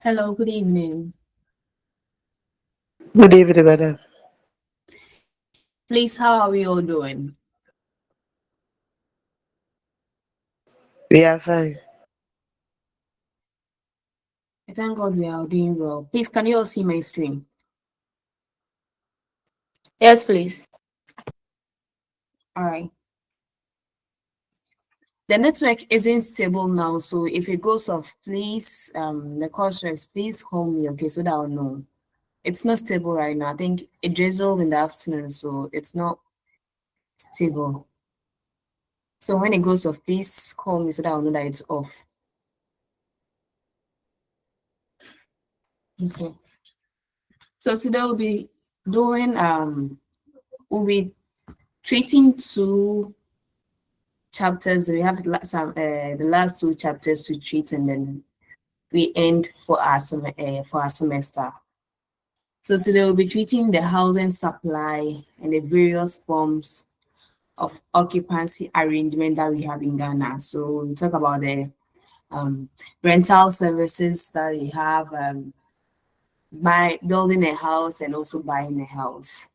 Hello, good evening. Good evening, madam. Please, how are we all doing? We are fine. I thank God we are all doing well. Please, can you all see my screen? Yes, please. All right. The network isn't stable now, so if it goes off, please, the call strikes, please call me, okay, so that I'll know. It's not stable right now. I think it drizzled in the afternoon, so it's not stable. So when it goes off, please call me so that I'll know that it's off. Okay. So today doing we'll be treating two chapters. We have the last two chapters to treat, and then we end for our semester. So today we'll be treating the housing supply and the various forms of occupancy arrangement that we have in Ghana. So we'll talk about the rental services that we have, by building a house and also buying a house.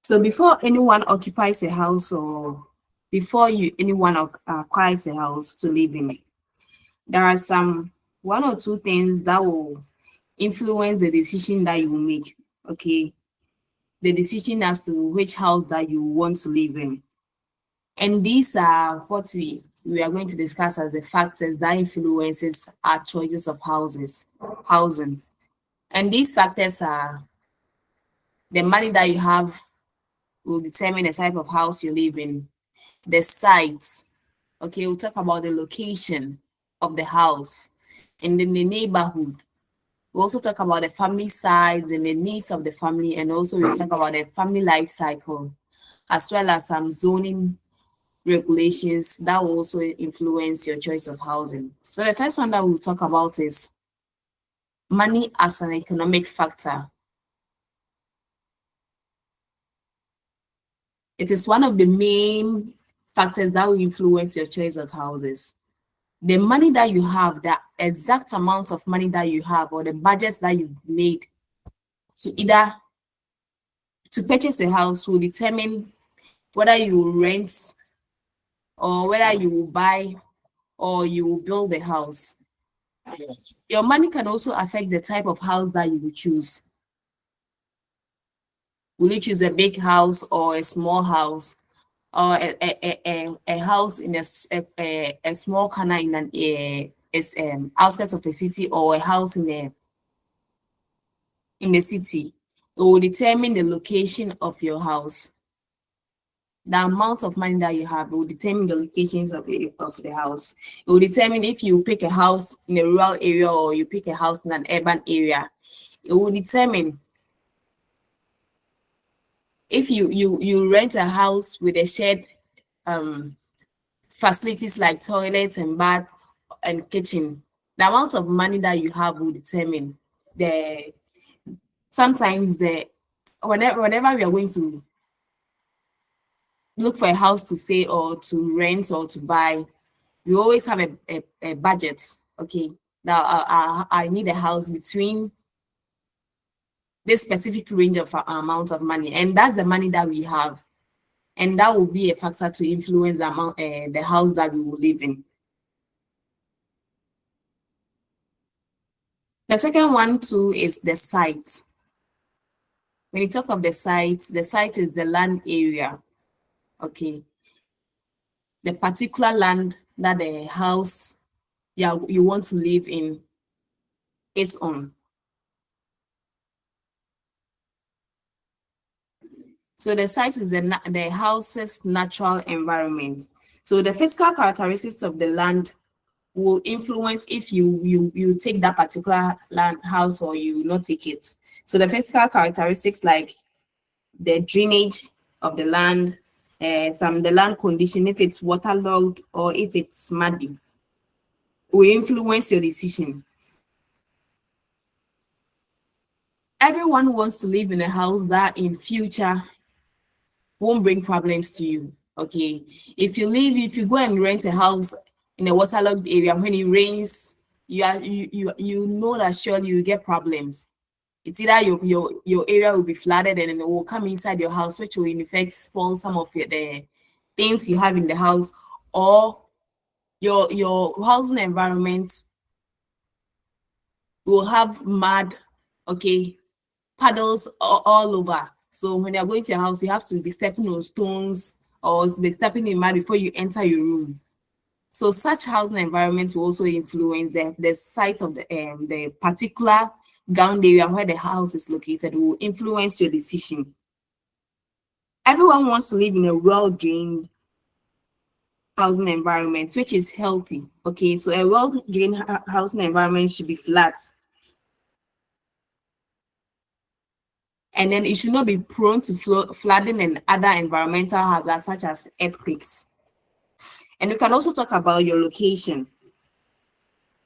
So before anyone occupies a house, or before anyone acquires a house to live in, there are some one or two things that will influence the decision that you make. Okay, the decision as to which house that you want to live in, and these are what we are going to discuss as the factors that influences our choices of housing. And these factors are the money that you have will determine the type of house you live in, the site. Okay, we'll talk about the location of the house and then the neighborhood. We also talk about the family size and the needs of the family, and also we talk about the family life cycle, as well as some zoning regulations that will also influence your choice of housing. So the first one that we'll talk about is money as an economic factor. It is one of the main factors that will influence your choice of houses. The money that you have, the exact amount of money that you have, or the budgets that you've made to purchase a house will determine whether you rent or whether you will buy or you will build a house. Your money can also affect the type of house that you will choose. Will you choose a big house or a small house, or a house in a small corner in an outskirts of a city, or a house in the city? It will determine the location of your house. The amount of money that you have will determine the locations of the house. It will determine if you pick a house in a rural area or you pick a house in an urban area. It will determine if you rent a house with a shared facilities like toilets and bath and kitchen. The amount of money that you have will determine the sometimes the whenever we are going to look for a house to stay or to rent or to buy, we always have a budget. Okay, now I need a house between this specific range of amount of money, and that's the money that we have, and that will be a factor to influence the house that we will live in. The second one too is the site. When you talk of the site is the land area. Okay, the particular land that the house you want to live in is on. So the site is the house's natural environment. So the physical characteristics of the land will influence if you take that particular land house or you not take it. So the physical characteristics like the drainage of the land, the land condition, if it's waterlogged or if it's muddy, will influence your decision. Everyone wants to live in a house that in future won't bring problems to you. Okay, if you go and rent a house in a waterlogged area when it rains, you know that surely you get problems. It's either your area will be flooded and then it will come inside your house, which will in effect spoil some of the things you have in the house, or your housing environment will have mud, okay, puddles all over. So when you're going to your house, you have to be stepping on stones or be stepping in mud before you enter your room. So such housing environments will also influence the site of the particular ground area where the house is located, will influence your decision. Everyone wants to live in a well-drained housing environment, which is healthy. Okay, so a well-drained housing environment should be flat. And then it should not be prone to flooding and other environmental hazards such as earthquakes. And we can also talk about your location.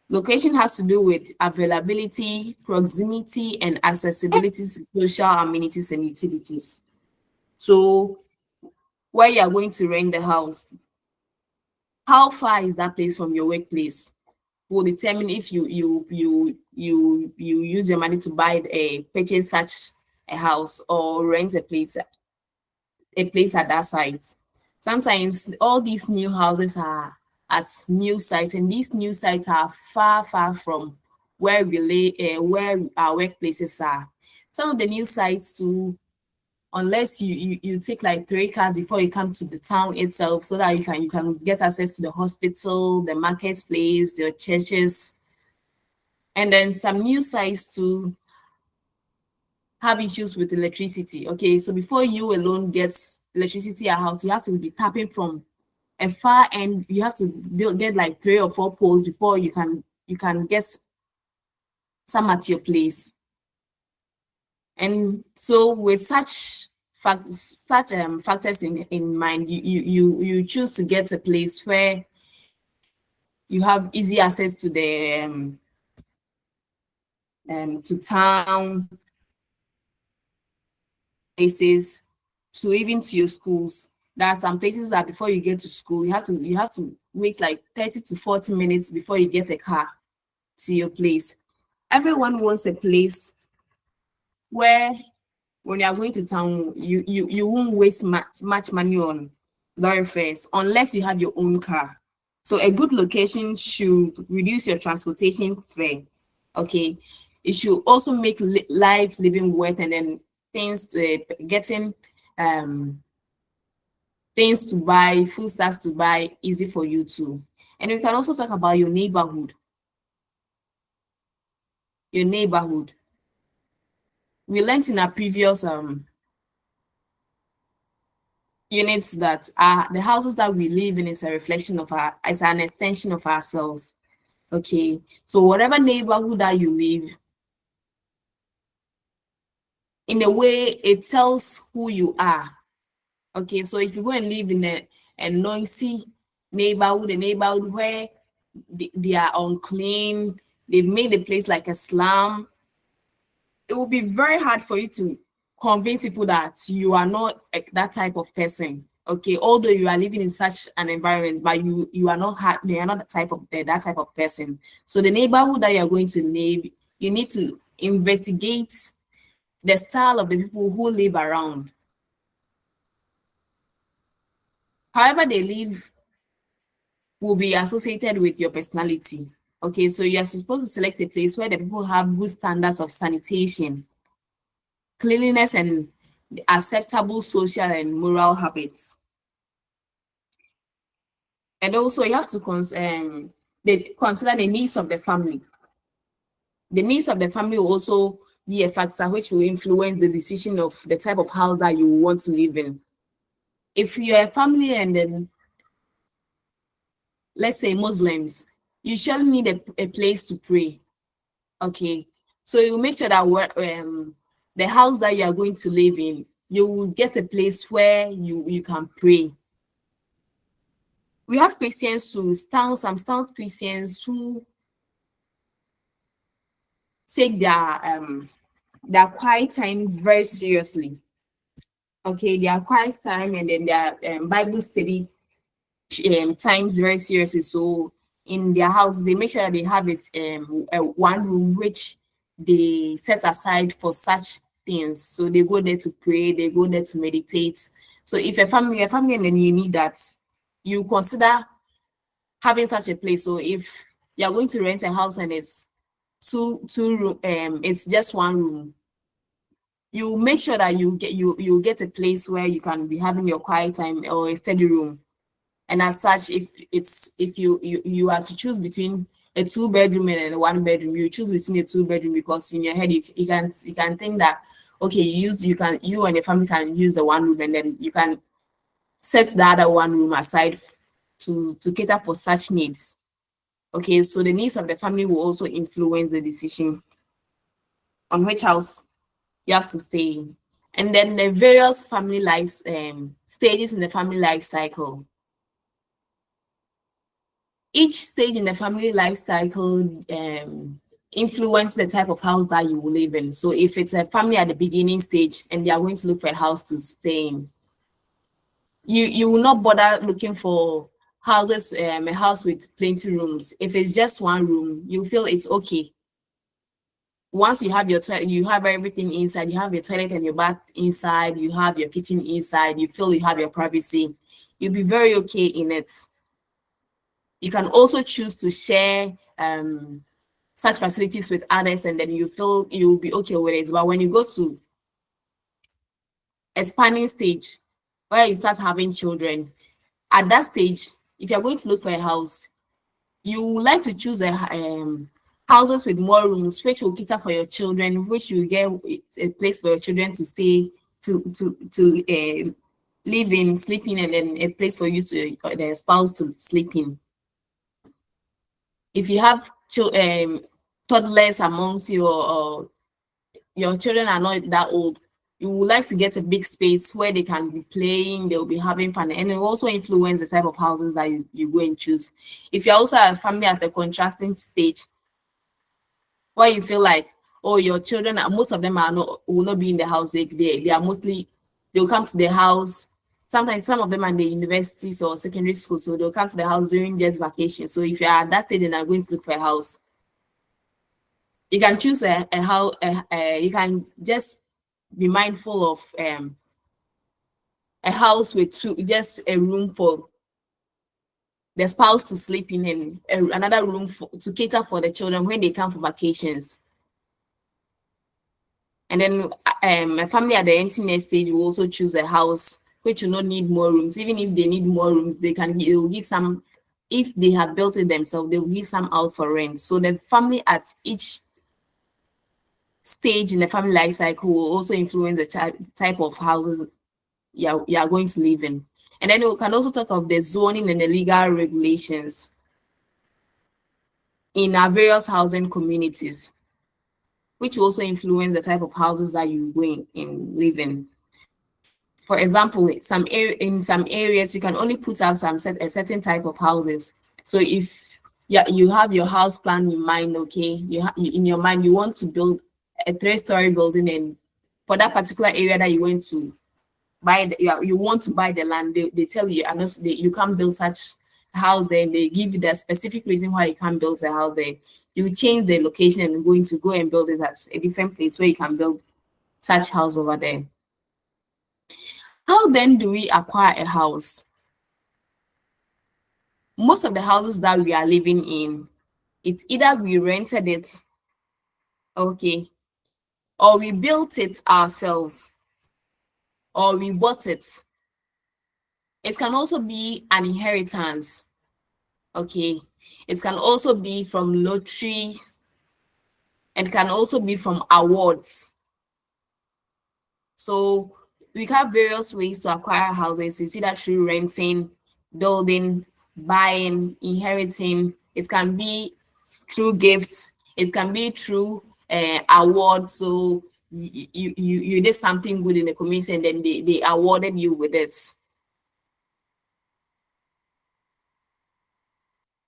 Location has to do with availability, proximity, and accessibility to social amenities and utilities. So where you are going to rent the house, how far is that place from your workplace will determine if you use your money to buy a purchase such a house or rent a place at that site. Sometimes all these new houses are at new sites, and these new sites are far from where where our workplaces are. Some of the new sites too, unless you take like 3 cars before you come to the town itself, so that you can get access to the hospital, the marketplace, the churches, and then some new sites too have issues with electricity. Okay, so before you alone gets electricity at house, you have to be tapping from a far end. You have to get like 3 or 4 poles before you can get some at your place. And so with factors in mind, you choose to get a place where you have easy access to the to town places, to even to your schools. There are some places that before you get to school, you have to wait like 30 to 40 minutes before you get a car to your place. Everyone wants a place where when you are going to town, you won't waste much money on lorry fares unless you have your own car. So a good location should reduce your transportation fare. Okay, it should also make life living worth, and then things to getting things to buy, foodstuffs to buy easy for you too. And we can also talk about your neighborhood. Your neighborhood. We learned in our previous units that the houses that we live in is a reflection of is an extension of ourselves. Okay, so whatever neighborhood that you live, in a way, it tells who you are. Okay, so if you go and live in a noisy neighborhood, a neighborhood where they are unclean, they've made the place like a slum, it will be very hard for you to convince people that you are not that type of person. Okay, although you are living in such an environment, but you are not they are not that type of person. So the neighborhood that you are going to live, you need to investigate the style of the people who live around. However they live will be associated with your personality. Okay, so you are supposed to select a place where the people have good standards of sanitation, cleanliness, and acceptable social and moral habits. And also you have to consider the needs of the family. The needs of the family will also be a factor which will influence the decision of the type of house that you want to live in. If you're a family and then, let's say Muslims, you shall need a place to pray. Okay, so you make sure that the house that you are going to live in, you will get a place where you can pray. We have Christians too, some stout Christians who take their quiet time very seriously. Okay, their quiet time and then their Bible study times very seriously. So in their house, they make sure that they have this one room which they set aside for such things. So they go there to pray, they go there to meditate. So if a family, and then you need that, you consider having such a place. So if you're going to rent a house and it's two room, it's just one room, you make sure that you get a place where you can be having your quiet time or a study room. And as such, if you are to choose between a two-bedroom and a one-bedroom, you choose between a two-bedroom because in your head you can think that okay, you and your family can use the one room, and then you can set the other one room aside to cater for such needs. Okay, so the needs of the family will also influence the decision on which house you have to stay in. And then the various family life stages in the family life cycle. Each stage in the family life cycle influence the type of house that you will live in. So if it's a family at the beginning stage and they are going to look for a house to stay in, you will not bother looking for a house with plenty rooms. If it's just one room, you feel it's okay. Once you have you have everything inside, you have your toilet and your bath inside, you have your kitchen inside, you feel you have your privacy, you'll be very okay in it. You can also choose to share such facilities with others, and then you feel you'll be okay with it. But when you go to a spanning stage where you start having children, at that stage, if you're going to look for a house, you would like to choose houses with more rooms, which will cater for your children, which you get a place for your children to stay, to live in, sleep in, and then a place for you to the spouse to sleep in. If you have toddlers amongst you, or your children are not that old, you would like to get a big space where they can be playing, they'll be having fun, and it will also influence the type of houses that you go and choose. If you also have a family at a contrasting stage where you feel like, oh, your children most of them will not be in the house, they are mostly, they'll come to the house. Sometimes some of them are in the universities or secondary school, so they'll come to the house during just vacation. So if you're at that stage and are going to look for a house, you can choose a house. You can just be mindful of a house with just a room for the spouse to sleep in, and another room to cater for the children when they come for vacations. And then a family at the empty nest stage will also choose a house which will not need more rooms. Even if they need more rooms, they will give some. If they have built it themselves, they will give some out for rent. So the family at each stage in the family life cycle will also influence the type of houses you are going to live in. And then we can also talk of the zoning and the legal regulations in our various housing communities, which will also influence the type of houses that you go in live in. For example, in some areas, you can only put up a certain type of houses. So if you have your house plan in mind, okay, in your mind you want to build a 3-story building, and for that particular area that you want to buy, you want to buy the land, they tell you you can't build such house there, and they give you the specific reason why you can't build a house there. You change the location and you're going to go and build it at a different place where you can build such house over there. How then do we acquire a house? Most of the houses that we are living in, it's either we rented it, okay, or we built it ourselves, or we bought it. It can also be an inheritance, okay. It can also be from lotteries, and can also be from awards. So we have various ways to acquire houses. It's either through renting, building, buying, inheriting. It can be through gifts. It can be through awards. So you did something good in the community, and then they awarded you with it.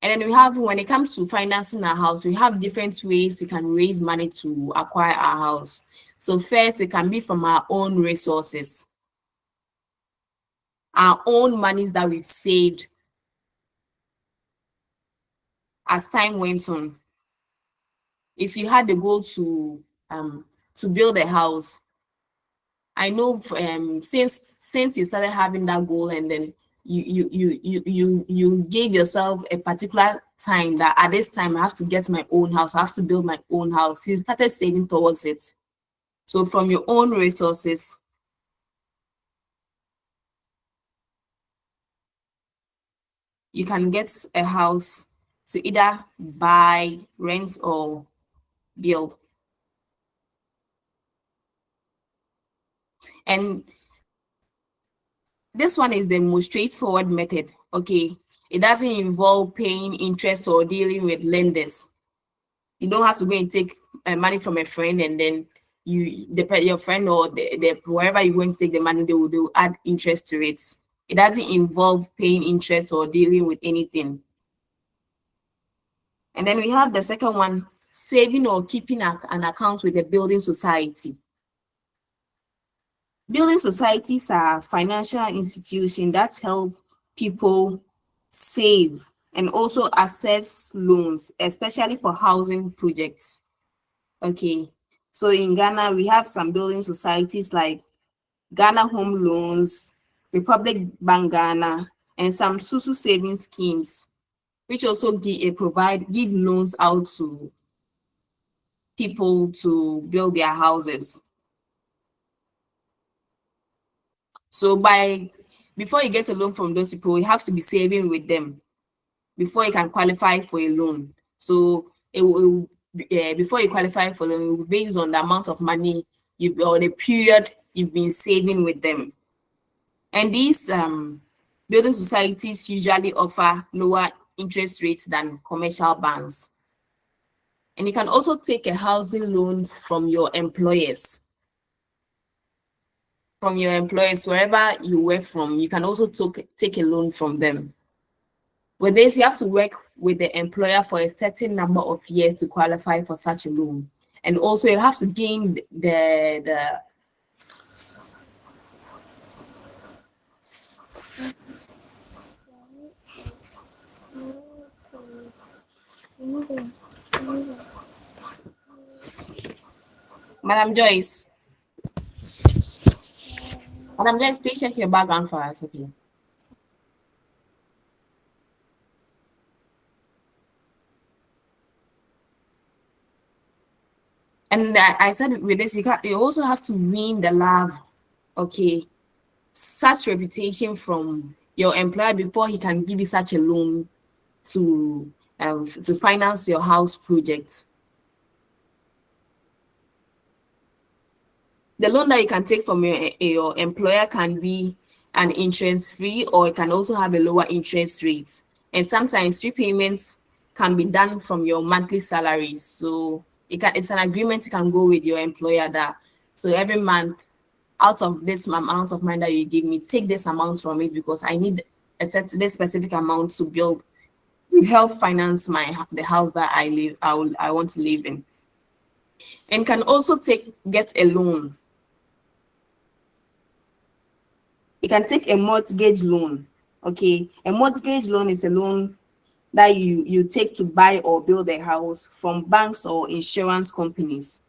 And then we have, when it comes to financing our house, we have different ways you can raise money to acquire our house. So first, it can be from our own resources. our own monies that we've saved as time went on. If you had the goal to build a house, I know since you started having that goal, and then you gave yourself a particular time that at this time I have to get my own house, I have to build my own house. You started saving towards it. So from your own resources, you can get a house to either buy, rent, or build. And this one is the most straightforward method. Okay, it doesn't involve paying interest or dealing with lenders. You don't have to go and take money from a friend, and then your friend or the wherever you're going to take the money, they will add interest to it. It doesn't involve paying interest or dealing with anything. And then we have the second one, saving or keeping an account with a building society. Building societies are financial institutions that help people save and also access loans, especially for housing projects. Okay, so in Ghana, we have some building societies like Ghana Home Loans, Republic Bank Ghana, and some SUSU saving schemes, which also give loans out to people to build their houses. So before you get a loan from those people, you have to be saving with them before you can qualify for a loan. So before you qualify for a loan, it will be based on the amount of money or the period you've been saving with them. And these building societies usually offer lower interest rates than commercial banks. And you can also take a housing loan from your employers. From your employers, wherever you work from, you can also take a loan from them. With this, you have to work with the employer for a certain number of years to qualify for such a loan. And also you have to gain the Madam Joyce. Madam Joyce, please check your background for us, okay? And I said with this, you also have to win the love, okay, such reputation from your employer before he can give you such a loan to finance your house projects. The loan that you can take from your employer can be an interest-free, or it can also have a lower interest rate. And sometimes repayments can be done from your monthly salaries. So it's an agreement you can go with your employer that, so every month, out of this amount of money that you give me, take this amount from it because I need this specific amount to help finance the house that I want to live in. And can also get a loan. You can take a mortgage loan. Okay, a mortgage loan is a loan that you take to buy or build a house from banks or insurance companies.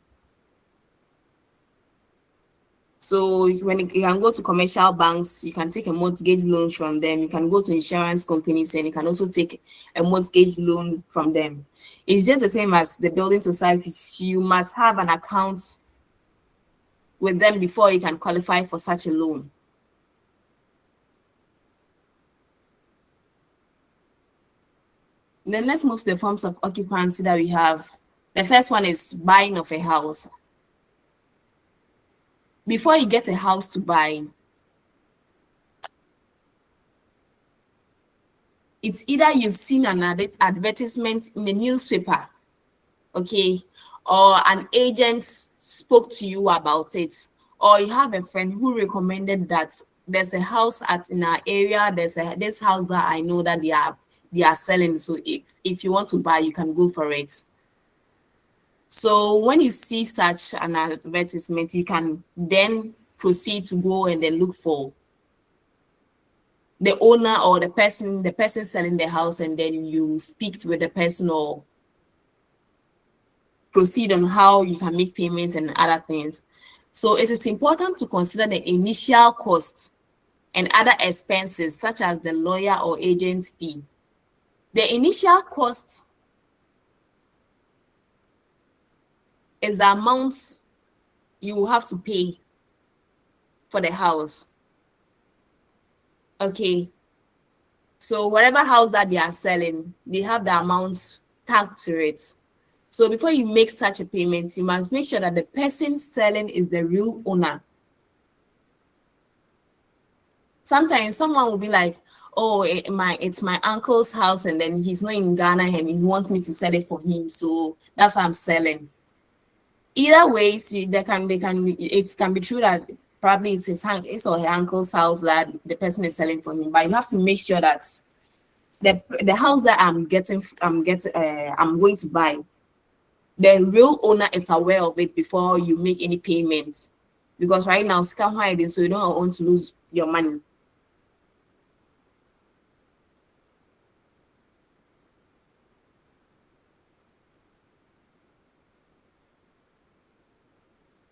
So when you can go to commercial banks, you can take a mortgage loan from them. You can go to insurance companies and you can also take a mortgage loan from them. It's just the same as the building societies. You must have an account with them before you can qualify for such a loan. Then let's move to the forms of occupancy that we have. The first one is buying of a house. Before you get a house to buy, it's either you've seen an advertisement in the newspaper, okay, or an agent spoke to you about it, or you have a friend who recommended that there's a house in our area, this house that I know that they are selling. So if you want to buy, you can go for it. So when you see such an advertisement, you can then proceed to go and then look for the owner or the person selling the house, and then you speak with the person or proceed on how you can make payments and other things. So it is important to consider the initial costs and other expenses such as the lawyer or agent fee. The initial cost is the amount you will have to pay for the house. Okay. So whatever house that they are selling, they have the amounts tagged to it. So before you make such a payment, you must make sure that the person selling is the real owner. Sometimes someone will be like, oh, it's my uncle's house, and then he's not in Ghana and he wants me to sell it for him. So that's why I'm selling. Either way, see, it can be true that probably it's his or her uncle's house that the person is selling for him, but you have to make sure that the house that I'm going to buy, the real owner is aware of it before you make any payments. Because right now, scam hiding, so you don't want to lose your money.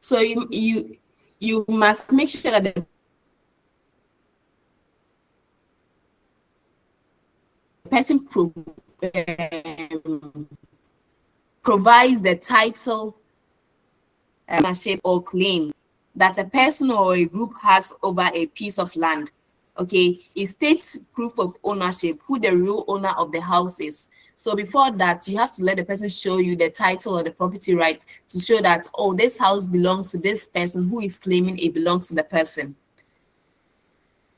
So you must make sure that the person provides the title, ownership or claim that a person or a group has over a piece of land. Okay, it states proof of ownership, who the real owner of the house is. So before that, you have to let the person show you the title or the property rights to show that, oh, this house belongs to this person who is claiming it belongs to the person.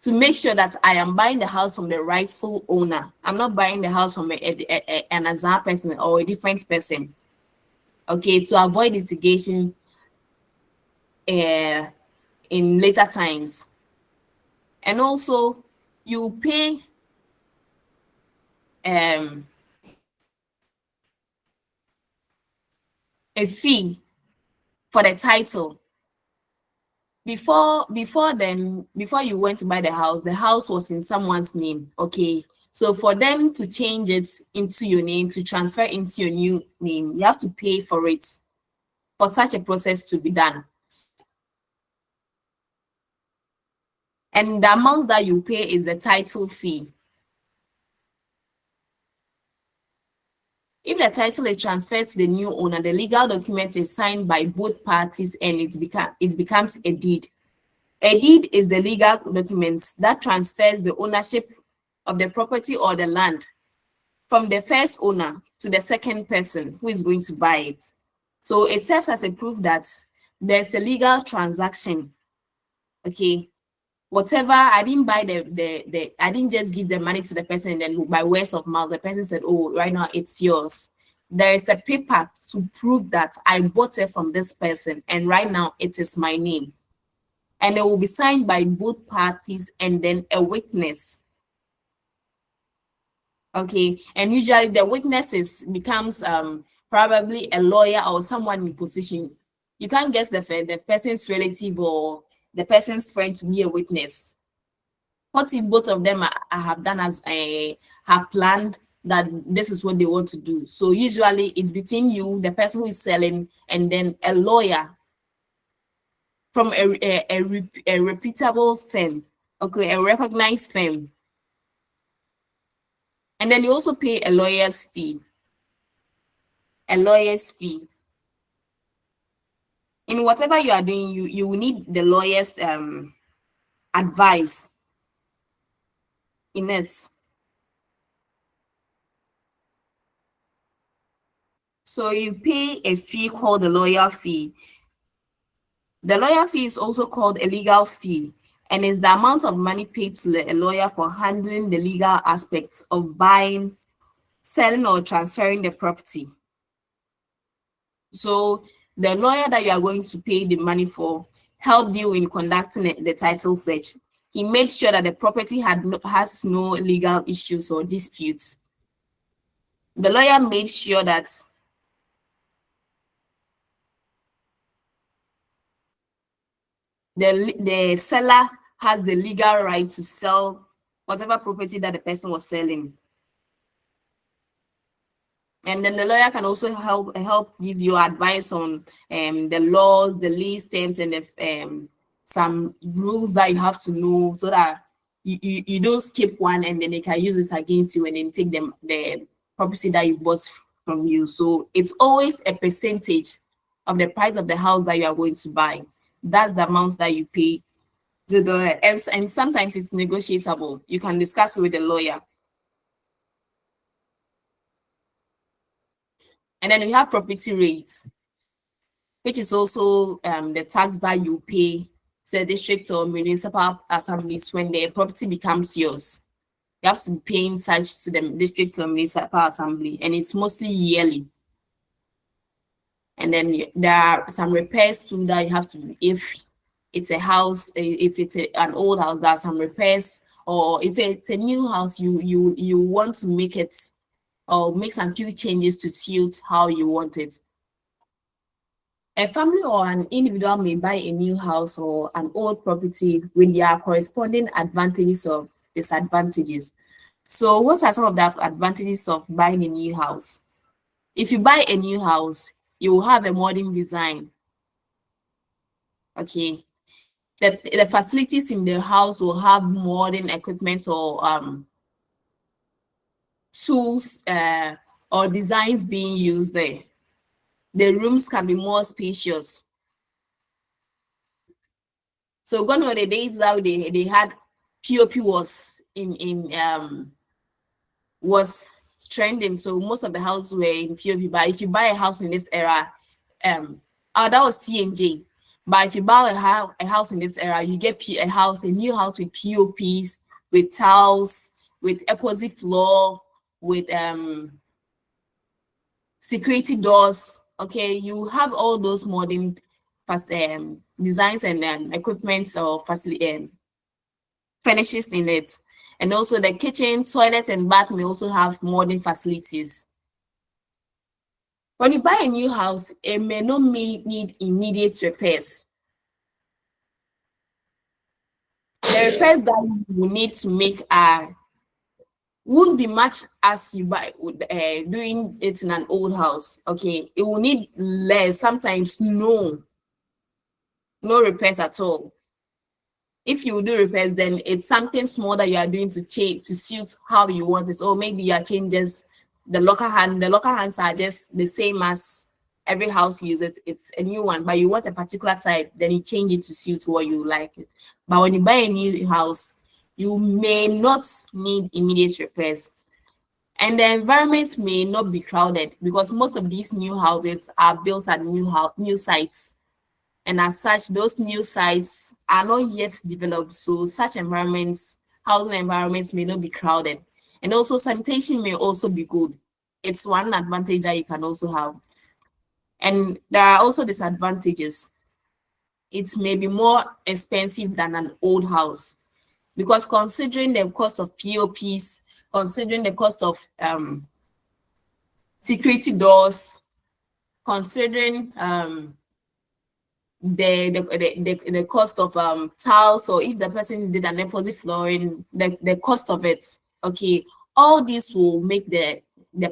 To make sure that I am buying the house from the rightful owner. I'm not buying the house from another person or a different person. Okay, to avoid litigation in later times. And also, you pay a fee for the title. Before you went to buy the house was in someone's name. Okay, so for them to change it into your name, to transfer into your new name, you have to pay for it, for such a process to be done. And the amount that you pay is the title fee. If the title is transferred to the new owner, the legal document is signed by both parties and it becomes a deed. A deed is the legal document that transfers the ownership of the property or the land from the first owner to the second person who is going to buy it. So it serves as a proof that there's a legal transaction. Okay, whatever, I didn't buy I didn't just give the money to the person and then by words of mouth the person said, oh, right now it's yours. There is a paper to prove that I bought it from this person and right now it is my name, and it will be signed by both parties and then a witness. Okay, and usually the witnesses becomes probably a lawyer or someone in position. You can't get the person's relative or the person's friend to be a witness. What if both of them have done as a have planned that this is what they want to do? So usually it's between you, the person who is selling, and then a lawyer from a reputable firm, okay, a recognized firm. And then you also pay a lawyer's fee. A lawyer's fee. In whatever you are doing, you will need the lawyer's advice in it. So you pay a fee called the lawyer fee. The lawyer fee is also called a legal fee and is the amount of money paid to a lawyer for handling the legal aspects of buying, selling, or transferring the property. So the lawyer that you are going to pay the money for helped you in conducting the title search. He made sure that the property has no legal issues or disputes. The lawyer made sure that the seller has the legal right to sell whatever property that the person was selling. And then the lawyer can also help give you advice on the laws, the lease terms, and some rules that you have to know so that you don't skip one and then they can use it against you and then take them the property that you bought from you. So it's always a percentage of the price of the house that you are going to buy. That's the amount that you pay to the and sometimes it's negotiable. You can discuss it with the lawyer. And then we have property rates, which is also the tax that you pay to the district or municipal assemblies when the property becomes yours. You have to be paying such to the district or municipal assembly, and it's mostly yearly. And then there are some repairs too that you have to, if it's a house, if it's an old house, there are some repairs, or if it's a new house, you want to make it or make some few changes to suit how you want it. A family or an individual may buy a new house or an old property with their corresponding advantages or disadvantages. So what are some of the advantages of buying a new house? If you buy a new house, you will have a modern design. Okay. The facilities in the house will have modern equipment or tools or designs being used there. The rooms can be more spacious. So gone are the days that they had POP was trending. So most of the houses were in POP. But if you buy a house in this era, that was TNJ. But if you buy a house in this era, you get a new house with POPs, with tiles, with epoxy floor, with security doors. Okay, you have all those modern designs and equipment or facility finishes in it. And also the kitchen, toilet, and bath may also have modern facilities. When you buy a new house, it may not need immediate repairs. The repairs that you will need to make won't be much as you buy doing it in an old house. Okay, it will need less, sometimes no repairs at all. If you do repairs, then it's something small that you are doing to change to suit how you want it. Or maybe your changes the locker hand. The locker hands are just the same as every house uses. It's a new one, but you want a particular type, then you change it to suit what you like. But when you buy a new house, you may not need immediate repairs. And the environment may not be crowded because most of these new houses are built at new sites. And as such, those new sites are not yet developed. So such environments, housing environments may not be crowded. And also sanitation may also be good. It's one advantage that you can also have. And there are also disadvantages. It may be more expensive than an old house because considering the cost of POPs, considering the cost of security doors, considering the cost of tiles, or if the person did an epoxy flooring, the cost of it. Okay, all this will make the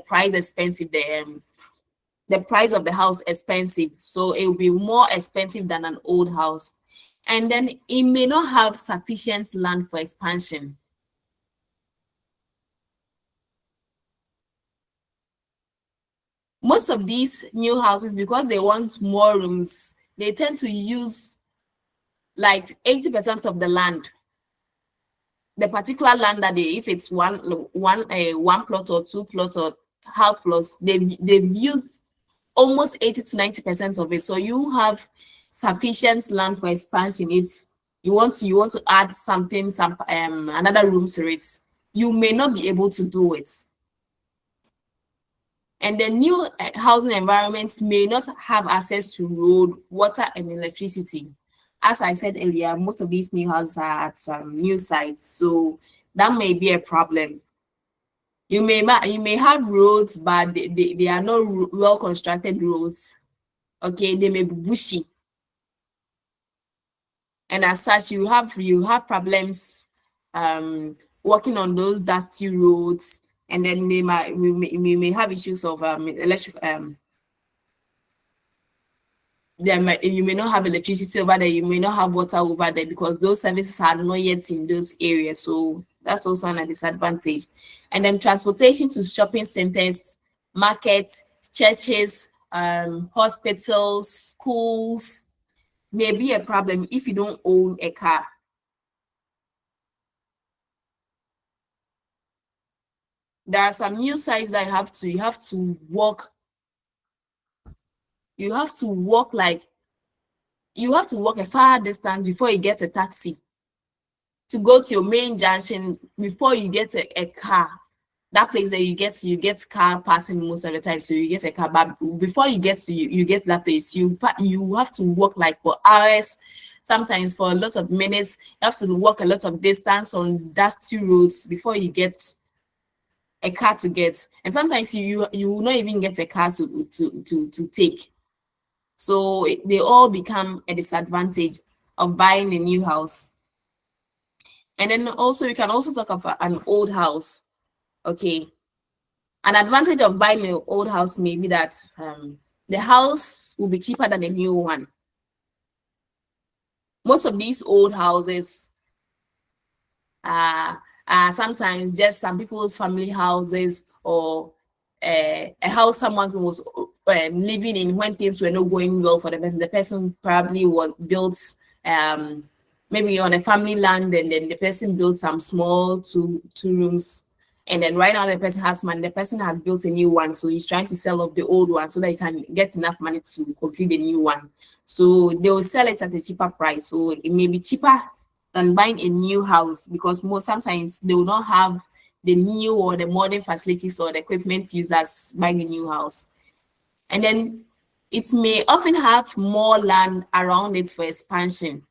price expensive, the price of the house expensive. So it will be more expensive than an old house. And then it may not have sufficient land for expansion. Most of these new houses, because they want more rooms, they tend to use like 80% of the land. The particular land that if it's one plot or two plots or half plots, they've used almost 80 to 90% of it. So you have sufficient land for expansion. If you want to add something, another room to it, you may not be able to do it. And the new housing environments may not have access to road, water, and electricity. As I said earlier, most of these new houses are at some new sites, so that may be a problem. You may have roads, but they are not well constructed roads. Okay, they may be bushy, and as such, you have problems walking on those dusty roads, and then we may have issues of electric you may not have electricity over there, you may not have water over there because those services are not yet in those areas. So that's also a disadvantage. And then transportation to shopping centers, markets, churches, hospitals, schools may be a problem if you don't own a car. There are some new sites that you have to walk. You have to walk a far distance before you get a taxi to go to your main junction before you get a car. That place that you get car passing most of the time, so you get a car. But before you get to you get that place, you have to walk like for hours, sometimes for a lot of minutes. You have to walk a lot of distance on dusty roads before you get a car to get. And sometimes you will not even get a car to take. So they all become a disadvantage of buying a new house. And then also we can also talk about an old house. Okay. An advantage of buying an old house may be that the house will be cheaper than a new one. Most of these old houses are sometimes just some people's family houses, or a house someone was living in when things were not going well for the person. The person probably was built maybe on a family land, and then the person built some small two rooms, and then right now the person has money. The person has built a new one, so he's trying to sell off the old one so that he can get enough money to complete the new one. So they will sell it at a cheaper price. So it may be cheaper than buying a new house because sometimes they will not have the new or the modern facilities or the equipment used as buying a new house. And then it may often have more land around it for expansion.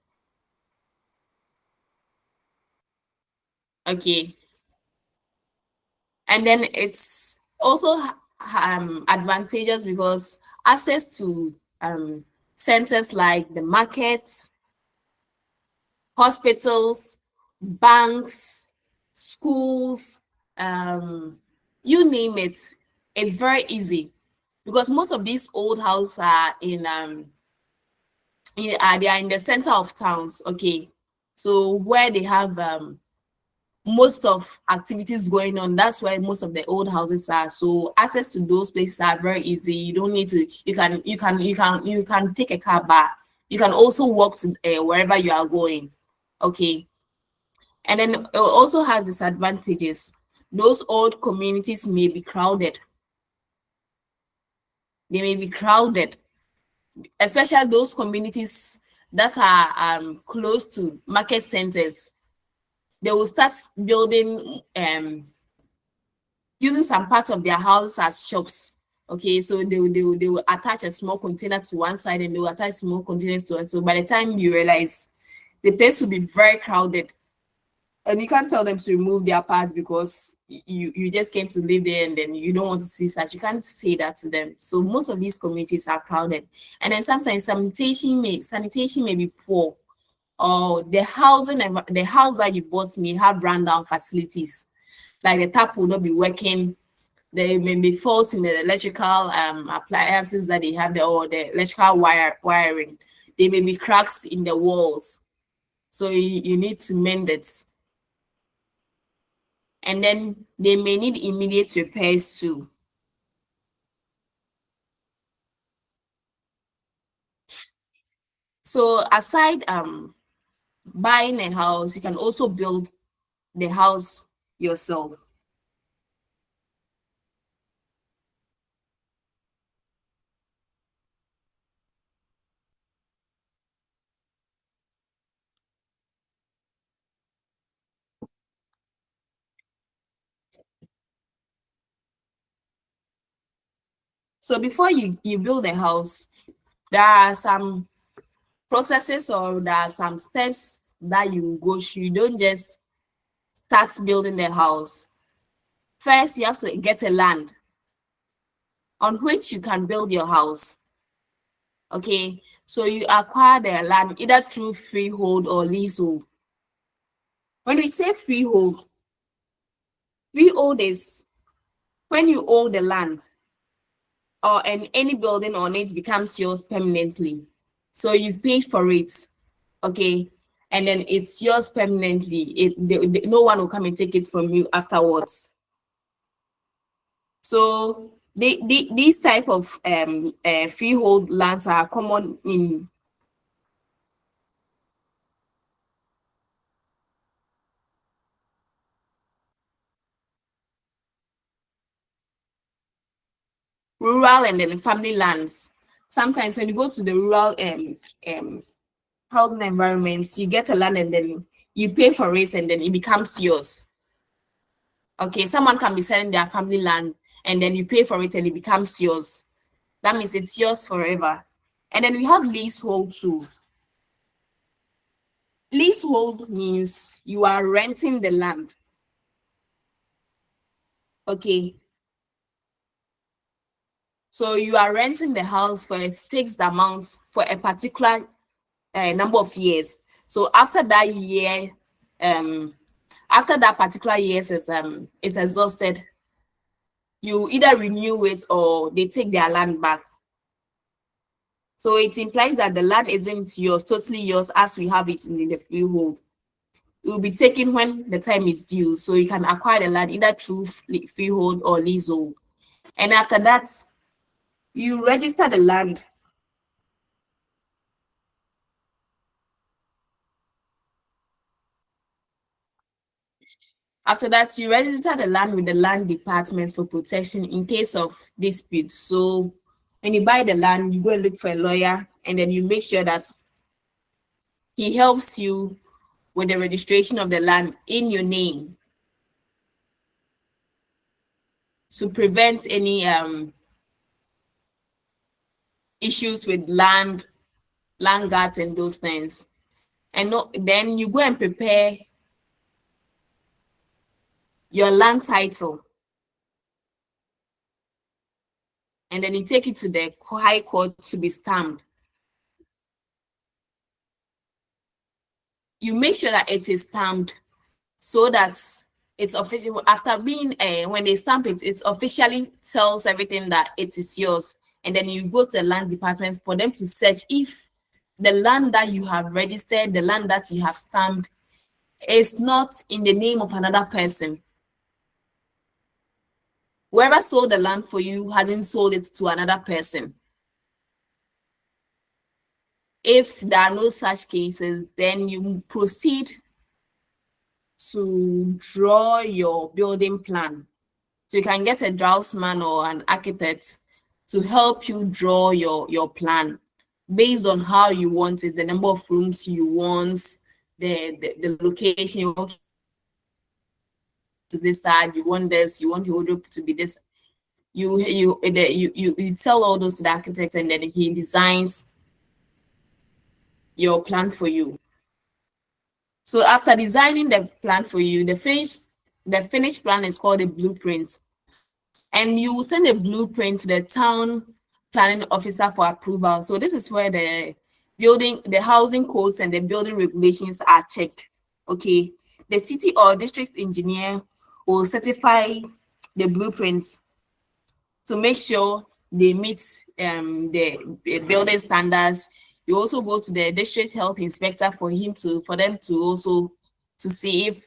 Okay. And then it's also advantageous because access to centers like the markets, hospitals, banks, schools, you name it, it's very easy because most of these old houses are they are in the center of towns. Okay, so where they have most of activities going on, that's where most of the old houses are. So access to those places are very easy. You don't need to. You can take a car back. You can also walk to wherever you are going. Okay, and then it also has disadvantages. Those old communities may be crowded. They may be crowded, especially those communities that are close to market centers. They will start building using some parts of their house as shops. Okay, so they will attach a small container to one side and they will attach small containers to it. So by the time you realize, the place will be very crowded. And you can't tell them to remove their parts because you just came to live there and then you don't want to see such. You can't say that to them. So most of these communities are crowded. And then sometimes sanitation may be poor, or the house that you bought may have rundown facilities. Like the tap will not be working. There may be faults in the electrical appliances that they have there, or the electrical wiring. There may be cracks in the walls. So you need to mend it. And then they may need immediate repairs too. So aside buying a house, you can also build the house yourself. So before you build a house, there are some processes, or there are some steps that you go through. You don't just start building the house. First, you have to get a land on which you can build your house. Okay, so you acquire the land either through freehold or leasehold. When we say freehold, Freehold is when you own the land or any building on it becomes yours permanently. So you've paid for it, okay, and then it's yours permanently. No one will come and take it from you afterwards. So these type of freehold lands are common in rural and then family lands. Sometimes when you go to the rural um housing environments, you get a land and then you pay for it and then it becomes yours. Okay, someone can be selling their family land and then you pay for it and it becomes yours. That means it's yours forever. And then we have leasehold too. Leasehold means you are renting the land. Okay. So you are renting the house for a fixed amount for a particular number of years. So after that year, after that particular year is exhausted, you either renew it or they take their land back. So it implies that the land isn't yours, totally yours, as we have it in the freehold. It will be taken when the time is due. So you can acquire the land either through freehold or leasehold. And after that, you register the land. After that, you register the land with the land department for protection in case of dispute. So when you buy the land, you go and look for a lawyer and then you make sure that he helps you with the registration of the land in your name to prevent any issues with land guards and those things. And then you go and prepare your land title. And then you take it to the high court to be stamped. You make sure that it is stamped so that it's official. After being when they stamp it, it officially tells everything that it is yours. And then you go to the land department for them to search if the land that you have registered, the land that you have stamped, is not in the name of another person. Whoever sold the land for you hasn't sold it to another person. If there are no such cases, then you proceed to draw your building plan. So you can get a draftsman or an architect to help you draw your plan based on how you want it, the number of rooms you want, the location you want this side, you want this, you want your wardrobe to be this. You tell all those to the architect and then he designs your plan for you. So after designing the plan for you, the finished plan is called a blueprint. And you will send a blueprint to the town planning officer for approval. So this is where the housing codes and the building regulations are checked. Okay. The city or district engineer will certify the blueprints to make sure they meet the building standards. You also go to the district health inspector for them to also to see if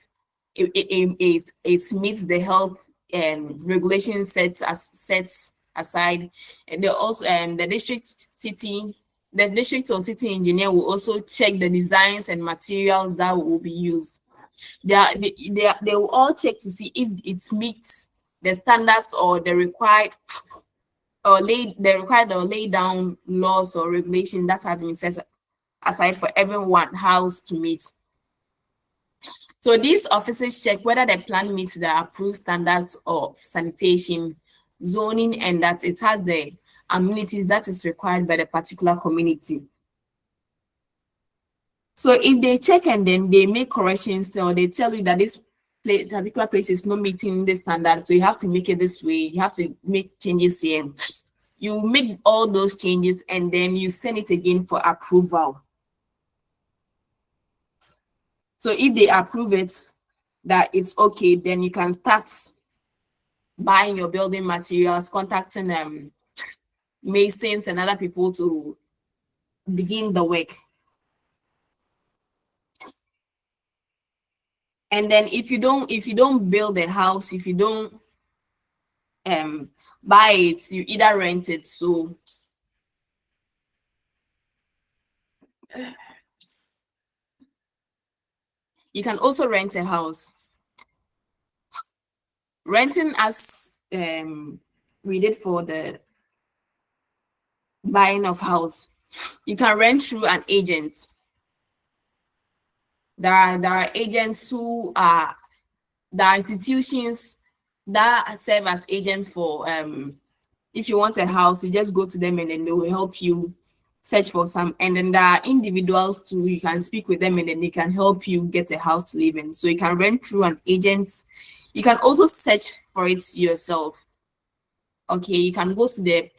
it meets the health regulations sets aside. And they also the district or city engineer will also check the designs and materials that will be used. They will all check to see if it meets the standards or the required or lay down laws or regulation that has been set aside for everyone house to meet. So these officers check whether the plan meets the approved standards of sanitation, zoning, and that it has the amenities that is required by the particular community. So if they check and then they make corrections or they tell you that this particular place is not meeting the standard, so you have to make it this way, you have to make changes here. You make all those changes and then you send it again for approval. So if they approve it, that it's okay, then you can start buying your building materials, contacting masons and other people to begin the work. And then if you don't build a house, if you don't buy it, you either rent it. So you can also rent a house. Renting, as we did for the buying of house, you can rent through an agent. There are agents who are, there are institutions that serve as agents for if you want a house, you just go to them and then they will help you search for some. And then there are individuals too, you can speak with them and then they can help you get a house to live in. So you can rent through an agent. You can also search for it yourself. Okay, you can go to the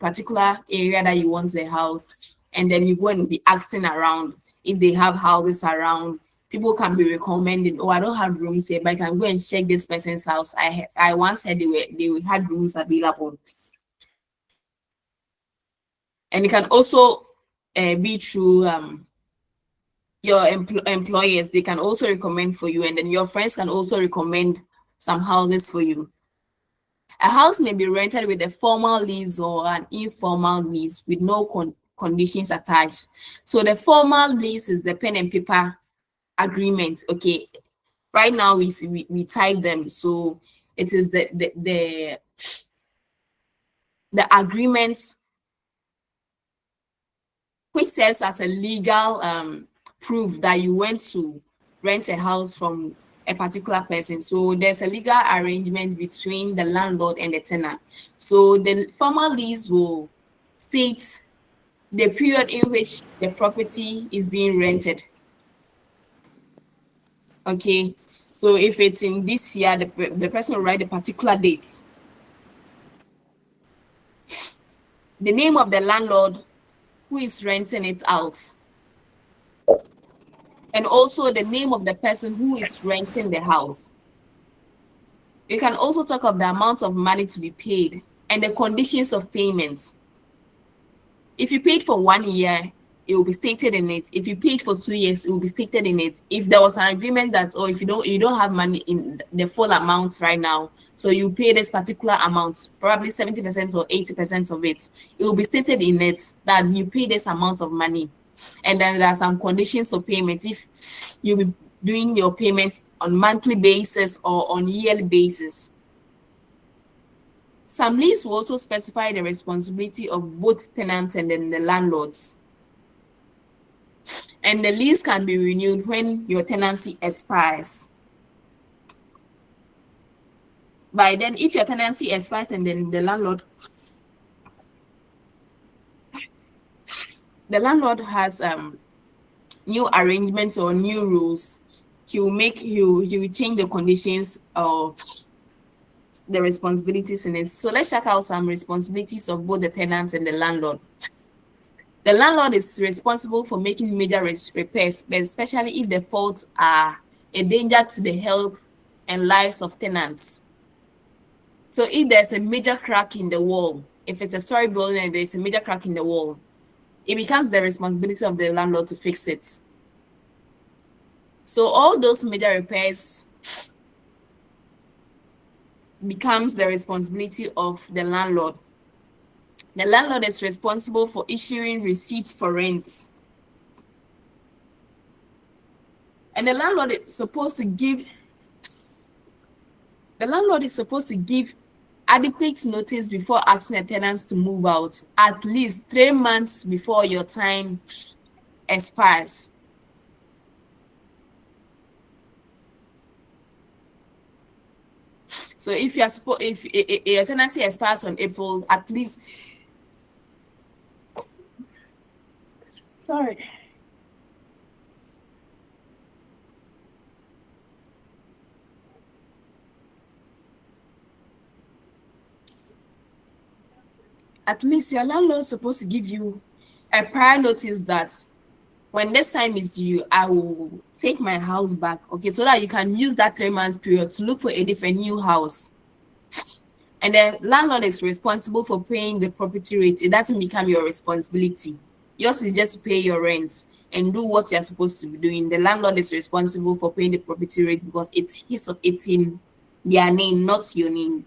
particular area that you want a house, and then you go and be asking around if they have houses around. People can be recommending, oh, I don't have rooms here, but I can go and check this person's house. I once heard they had rooms available. And it can also be through your employers. They can also recommend for you, and then your friends can also recommend some houses for you. A house may be rented with a formal lease or an informal lease with no conditions attached. So the formal lease is the pen and paper agreement. Okay, right now we type them. So it is the agreements which serves as a legal proof that you went to rent a house from a particular person. So there's a legal arrangement between the landlord and the tenant. So the formal lease will state the period in which the property is being rented. Okay, so if it's in this year, the person will write a particular date. The name of the landlord who is renting it out, and also the name of the person who is renting the house. You can also talk of the amount of money to be paid and the conditions of payment. If you paid for 1 year, it will be stated in it. If you paid for 2 years, it will be stated in it. If there was an agreement that, oh, if you don't have money in the full amount right now, so you pay this particular amount, probably 70% or 80% of it, it will be stated in it that you pay this amount of money. And then there are some conditions for payment. If you'll be doing your payment on monthly basis or on yearly basis. Some lease will also specify the responsibility of both tenants and then the landlords. And the lease can be renewed when your tenancy expires. By then, if your tenancy expires and then the landlord has new arrangements or new rules, he will change the conditions of the responsibilities in it. So let's check out some responsibilities of both the tenant and the landlord. The landlord is responsible for making major repairs, but especially if the faults are a danger to the health and lives of tenants. So if there's a major crack in the wall, if it's a story building and there's a major crack in the wall, it becomes the responsibility of the landlord to fix it. So all those major repairs becomes the responsibility of the landlord. The landlord is responsible for issuing receipts for rent. And the landlord is supposed to give adequate notice before asking the tenants to move out, at least 3 months before your time expires. So if your tenancy expires on April, at least your landlord is supposed to give you a prior notice that when this time is due, I will take my house back. Okay, so that you can use that 3 months period to look for a different new house. and the landlord is responsible for paying the property rate. It doesn't become your responsibility. Yours is just to pay your rent and do what you're supposed to be doing. The landlord is responsible for paying the property rate because it's in their name, not your name.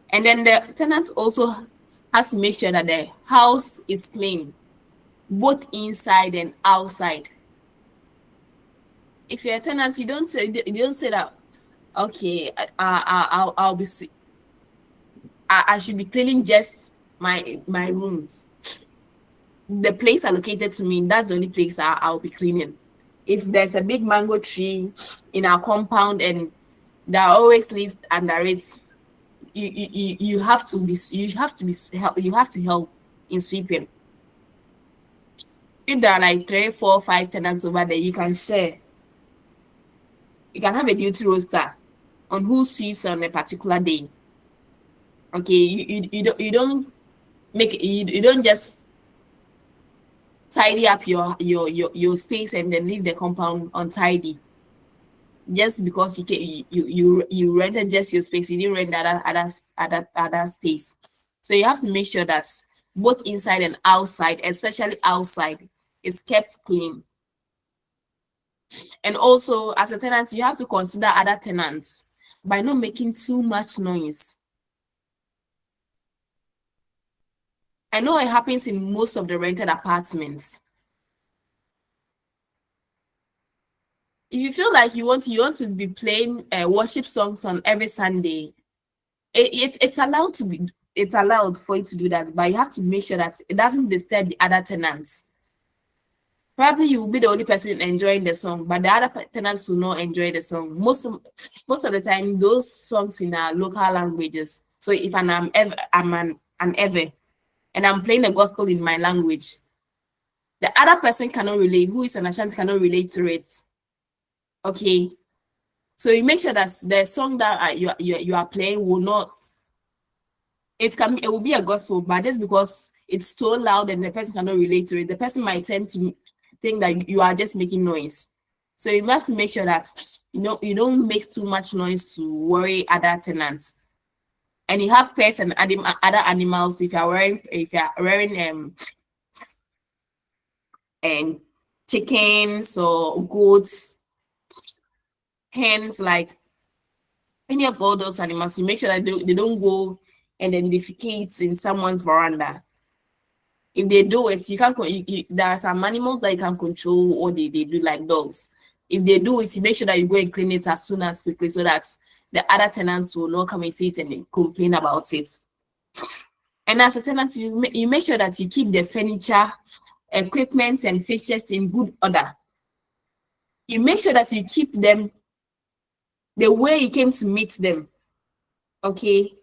And then the tenant also has to make sure that the house is clean, both inside and outside. If you're a tenant, you don't say that, okay, I should be cleaning just my rooms. The place allocated to me, that's the only place I'll be cleaning. If there's a big mango tree in our compound and there are always leaves under it, you have to be you have to help in sweeping. If there are like 3, 4, 5 tenants over there, you can share. You can have a duty roster on who sweeps on a particular day. Okay, you don't you don't just tidy up your space and then leave the compound untidy just because you rented just your space. You didn't rent other space. So you have to make sure that both inside and outside, especially outside, is kept clean. And also, as a tenant, you have to consider other tenants by not making too much noise. I know it happens in most of the rented apartments. If you feel like you want to be playing worship songs on every Sunday, it's allowed for you to do that, but you have to make sure that it doesn't disturb the other tenants. Probably you will be the only person enjoying the song, but the other tenants will not enjoy the song. Most of the time, those songs in our local languages. So if I'm ever, and I'm playing the gospel in my language, the other person cannot relate. Who is an Ashanti cannot relate to it. Okay, so you make sure that the song that you are playing will not. It will be a gospel, but just because it's so loud and the person cannot relate to it, the person might tend to think that you are just making noise. So you have to make sure that you don't make too much noise to worry other tenants. And you have pets and other animals. If you're wearing and chickens or goats, hens, like any of all those animals, you make sure that they don't go and then defecate in someone's veranda. If they do it, you can't. There are some animals that you can control, or they do, like dogs. If they do it, you make sure that you go and clean it as soon as quickly, so that the other tenants will not come and see it and then complain about it. And as a tenant, you make sure that you keep the furniture, equipment, and fixtures in good order. You make sure that you keep them the way you came to meet them. Okay,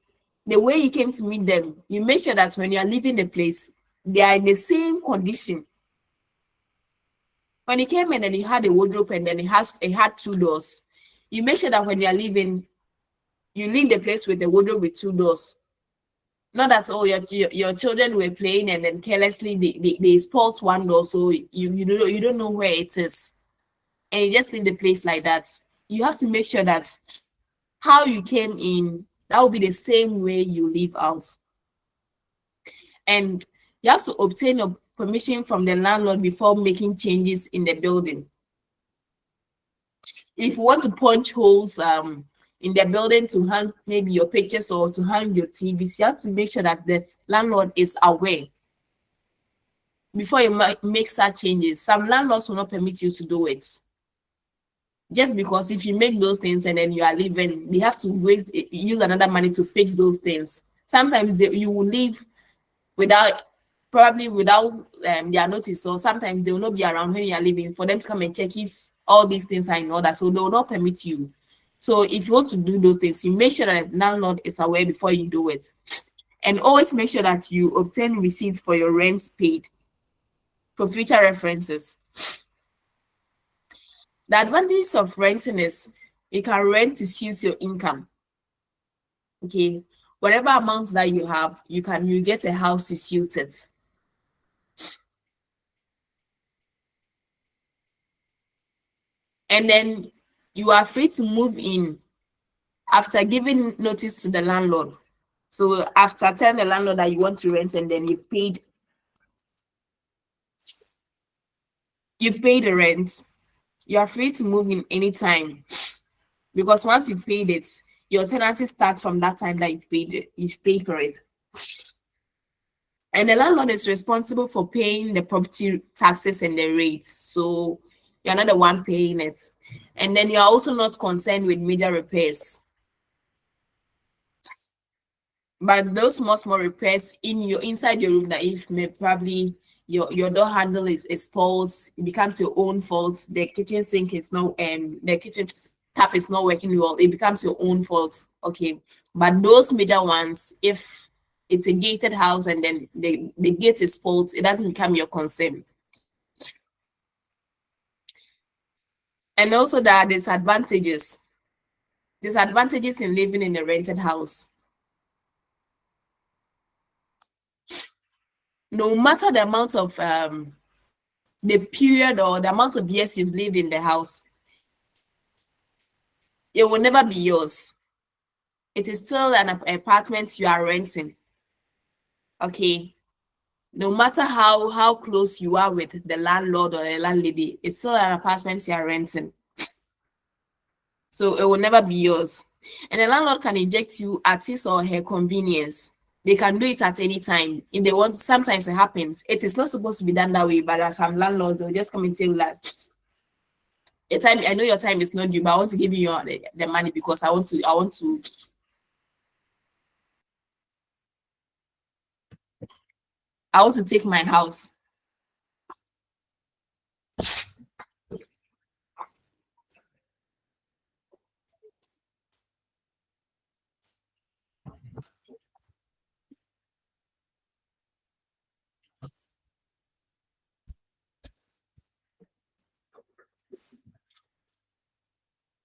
the way you came to meet them. You make sure that when you are leaving the place, they are in the same condition. When he came in and he had a wardrobe and then it had 2 doors, you make sure that when you are leaving, you leave the place with a wardrobe with 2 doors. Not that, oh, your children were playing and then carelessly they spoiled one door, so you don't know where it is, and you just leave the place like that. You have to make sure that how you came in, that will be the same way you leave out. And you have to obtain a permission from the landlord before making changes in the building. If you want to punch holes in the building to hang maybe your pictures or to hang your TVs, you have to make sure that the landlord is aware before you make such changes. Some landlords will not permit you to do it. Just because if you make those things and then you are leaving, they have to use another money to fix those things. Sometimes you will leave probably without their notice, or sometimes they will not be around when you are leaving for them to come and check if all these things are in order, so they will not permit you. So if you want to do those things, you make sure that the landlord is aware before you do it. And always make sure that you obtain receipts for your rents paid for future references. The advantage of renting is you can rent to suit your income. Okay, whatever amounts that you have, you get a house to suit it. And then you are free to move in after giving notice to the landlord. So after telling the landlord that you want to rent and then you pay the rent, you are free to move in anytime, because once you've paid it, your tenancy starts from that time that you've paid for it. And the landlord is responsible for paying the property taxes and the rates. So you're not the one paying it. And then you're also not concerned with major repairs. But those small repairs inside your room, that if probably your door handle is false, it becomes your own fault. The kitchen sink is no the kitchen tap is not working well, it becomes your own fault. Okay. But those major ones, if it's a gated house and then the gate is fault, it doesn't become your concern. And also there are disadvantages. Disadvantages in living in a rented house. No matter the amount of the period or the amount of years you've lived in the house, it will never be yours. It is still an apartment you are renting. Okay. No matter how close you are with the landlord or the landlady, it's still an apartment you are renting. So it will never be yours. And the landlord can eject you at his or her convenience. They can do it at any time. If they want, sometimes it happens. It is not supposed to be done that way, but as some landlords, they'll just come and tell you that your time, I know your time is not due, but I want to give you the money because I want to take my house.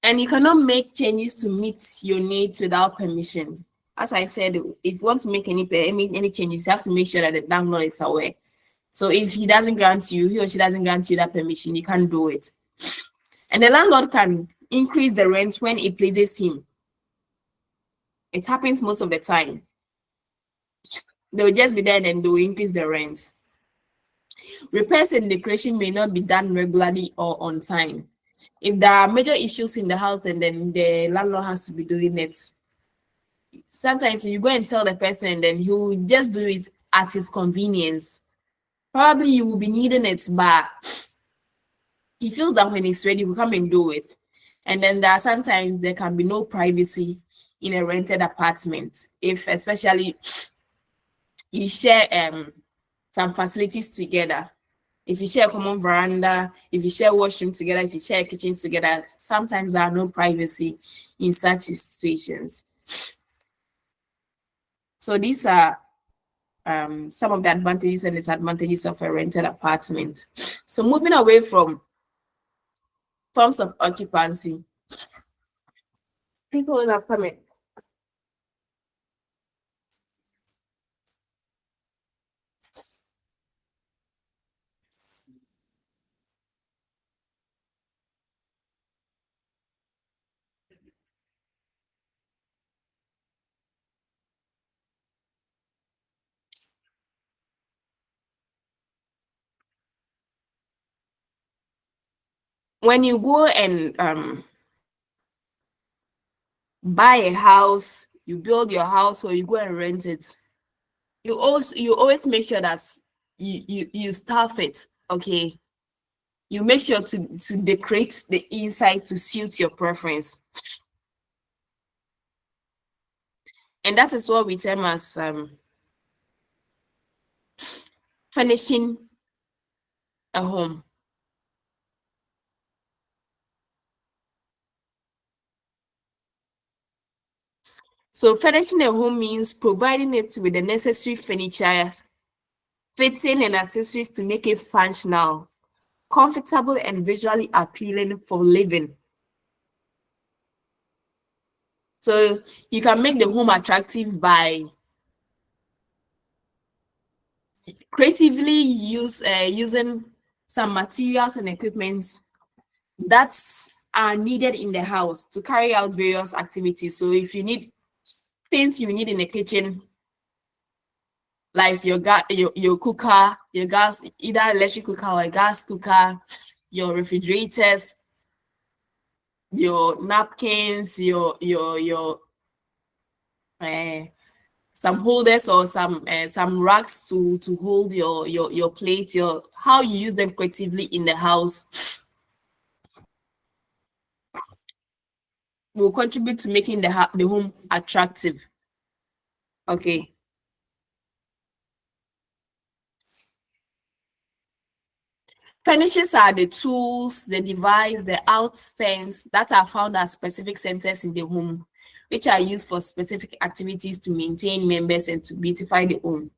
And you cannot make changes to meet your needs without permission. As I said, if you want to make any changes, you have to make sure that the landlord is aware. So if he or she doesn't grant you that permission, you can't do it. And the landlord can increase the rent when it pleases him. It happens most of the time. They will just be there and they will increase the rent. Repairs and decoration may not be done regularly or on time. If there are major issues in the house and then the landlord has to be doing it, sometimes you go and tell the person and then he will just do it at his convenience. Probably you will be needing it, but he feels that when it's ready, he will come and do it. And then sometimes there can be no privacy in a rented apartment, if especially you share some facilities together. If you share a common veranda, if you share washroom together, if you share a kitchen together, sometimes there are no privacy in such situations. So these are some of the advantages and disadvantages of a rented apartment. So moving away from forms of occupancy. People in a comment. When you go and buy a house, you build your house or you go and rent it, you always make sure that you staff it. Okay, you make sure to decorate the inside to suit your preference, and that is what we term as furnishing a home. So furnishing a home means providing it with the necessary furniture, fitting and accessories to make it functional, comfortable, and visually appealing for living. So you can make the home attractive by creatively using some materials and equipments that are needed in the house to carry out various activities. So if you need things you need in the kitchen, like your cooker, your gas, either electric cooker or a gas cooker, your refrigerators, your napkins, your some holders or some racks to hold your plate, your how you use them creatively in the house will contribute to making the home attractive. Okay. Furnishings are the tools, the device, the outstems that are found at specific centers in the home, which are used for specific activities to maintain members and to beautify the home.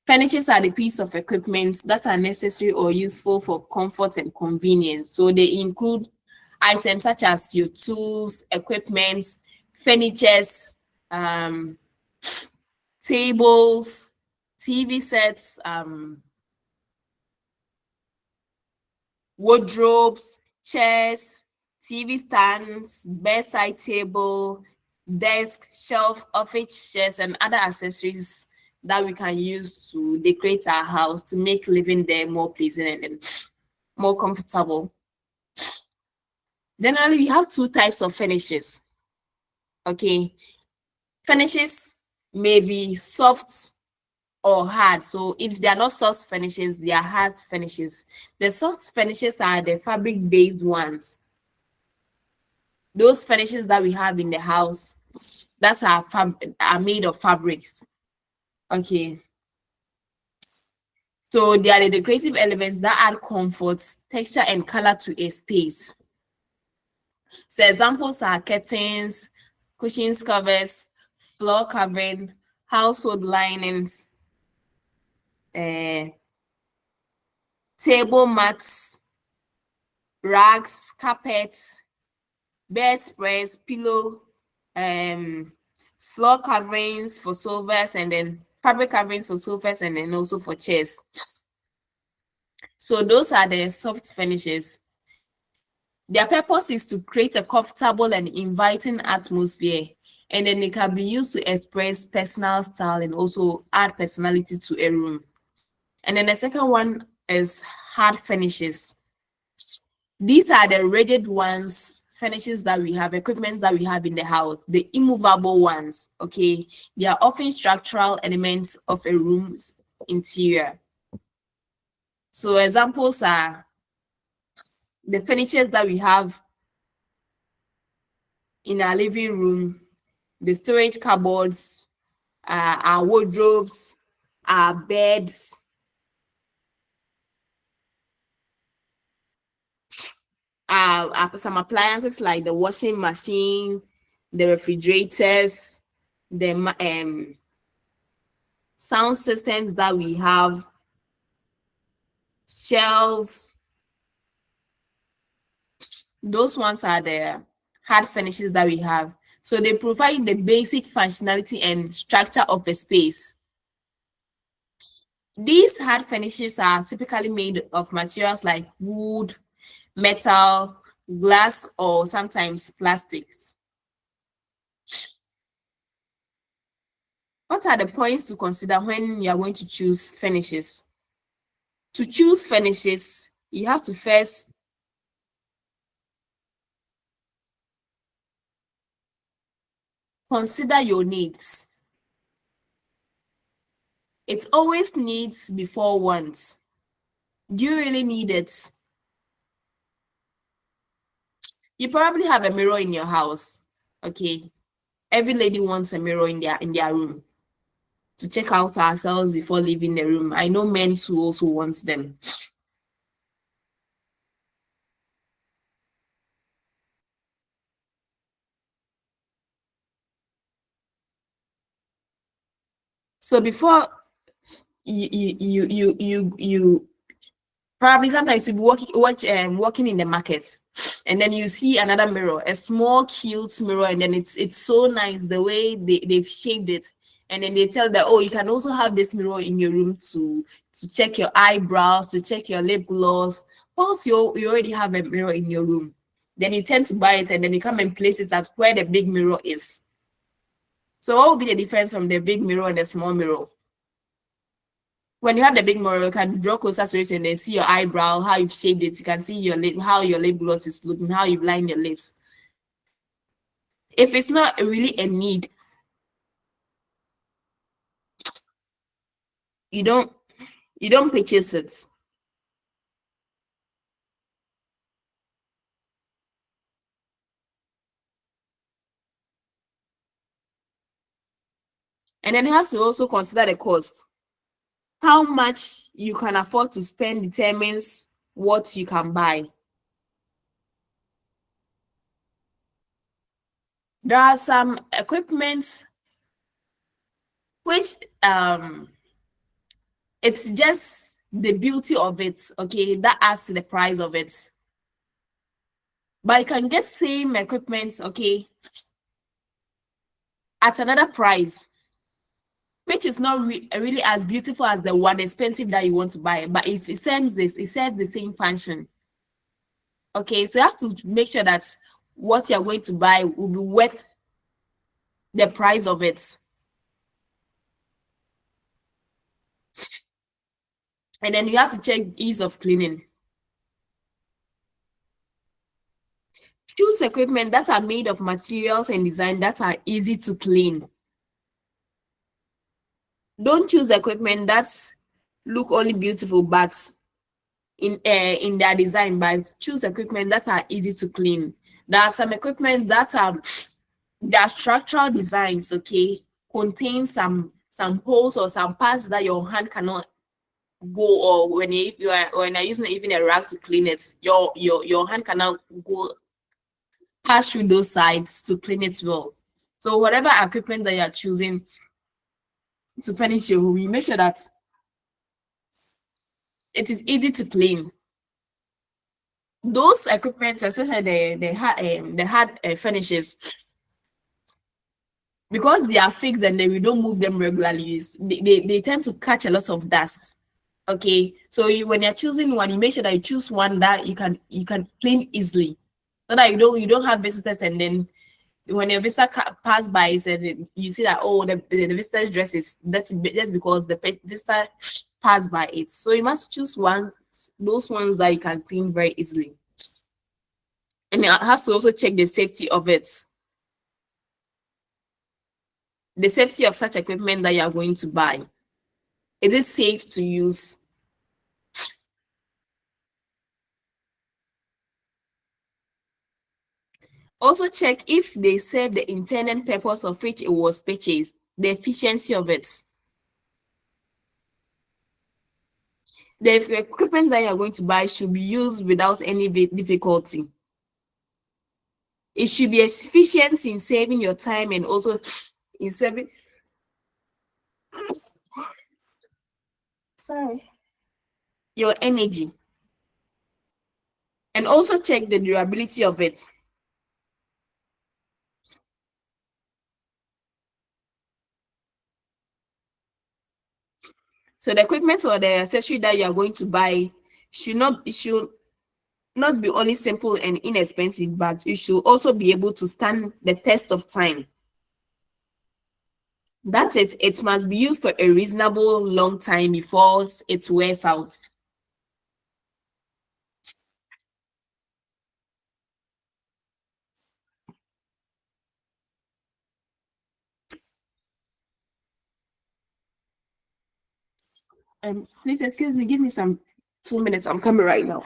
Furnishings are the piece of equipment that are necessary or useful for comfort and convenience. So they include items such as your tools, equipment, furnitures, tables, TV sets, wardrobes, chairs, TV stands, bedside table, desk, shelf, office chairs, and other accessories that we can use to decorate our house to make living there more pleasant and more comfortable. Generally, we have two types of finishes. Okay, finishes may be soft or hard. So if they are not soft finishes, they are hard finishes. The soft finishes are the fabric-based ones. Those finishes that we have in the house that are made of fabrics. Okay. So they are the decorative elements that add comfort, texture, and color to a space. So examples are curtains, cushions, covers, floor covering, household linens, table mats, rugs, carpets, bedspreads, pillow, floor coverings for sofas, and then fabric coverings for sofas, and then also for chairs. So those are the soft finishes. Their purpose is to create a comfortable and inviting atmosphere, and then it can be used to express personal style and also add personality to a room. And then the second one is hard finishes. These are the rigid ones, finishes that we have, equipments that we have in the house, the immovable ones. Okay, they are often structural elements of a room's interior. So examples are the furnitures that we have in our living room, the storage cupboards, our wardrobes, our beds, some appliances like the washing machine, the refrigerators, the sound systems that we have, shelves. Those ones are the hard finishes that we have. So they provide the basic functionality and structure of a space. These hard finishes are typically made of materials like wood, metal, glass, or sometimes plastics. What are the points to consider when you are going to choose finishes? To choose finishes, you have to first consider your needs. It always needs before wants. Do you really need it? You probably have a mirror in your house. Okay. Every lady wants a mirror in their room to check out ourselves before leaving the room. I know men too also want them. So before you probably sometimes you walking in the market, and then you see another mirror, a small cute mirror, and then it's so nice the way they've shaped it, and then they tell that, oh, you can also have this mirror in your room to check your eyebrows, to check your lip gloss. Suppose you already have a mirror in your room, then you tend to buy it and then you come and place it at where the big mirror is. So what would be the difference from the big mirror and the small mirror? When you have the big mirror, you can draw closer to it and then see your eyebrow, how you've shaped it. You can see your lip, how your lip gloss is looking, how you've lined your lips. If it's not really a need, you don't purchase it. And then you have to also consider the cost. How much you can afford to spend determines what you can buy. There are some equipment which it's just the beauty of it, okay, that adds to the price of it. But you can get same equipment, okay, at another price, which is not really as beautiful as the one expensive that you want to buy. But if it serves it serves the same function. Okay, so you have to make sure that what you're going to buy will be worth the price of it. And then you have to check ease of cleaning. Choose equipment that are made of materials and design that are easy to clean. Don't choose equipment that look only beautiful but in their design, but choose equipment that are easy to clean. There are some equipment that are their structural designs, okay, contain some holes or some parts that your hand cannot go, or when you're using even a rag to clean it, your hand cannot go pass through those sides to clean it well. So whatever equipment that you're choosing to furnish your room, you make sure that it is easy to clean. Those equipment, especially the hard finishes, because they are fixed and then we don't move them regularly, they tend to catch a lot of dust. Okay, so when you're choosing one, you make sure that you choose one that you can clean easily, so that you don't have visitors and then when your visitor pass by and you see that, oh, the visitor's dress is that's because the visitor passed by it. So you must choose those ones that you can clean very easily. And you have to also check the safety of it, the safety of such equipment that you are going to buy. Is it safe to use? Also check if they serve the intended purpose of which it was purchased, the efficiency of it. The equipment that you are going to buy should be used without any difficulty. It should be efficient in saving your time and also in saving, sorry, your energy. And also check the durability of it. So the equipment or the accessory that you are going to buy should not be only simple and inexpensive, but it should also be able to stand the test of time. That is, it must be used for a reasonable long time before it wears out. Please excuse me, give me some 2 minutes. I'm coming right now.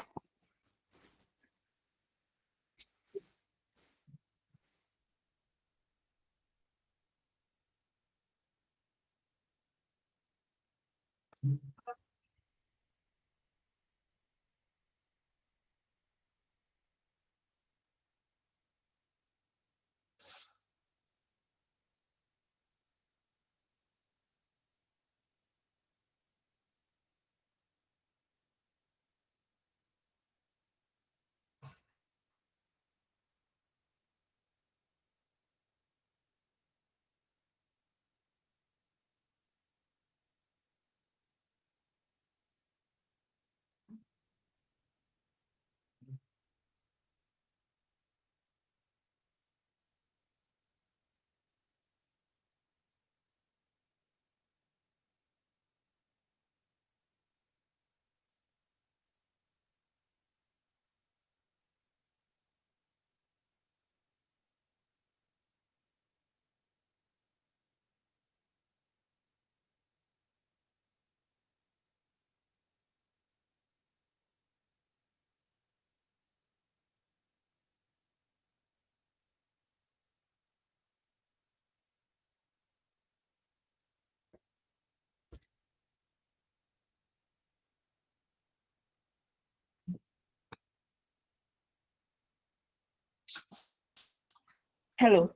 Hello.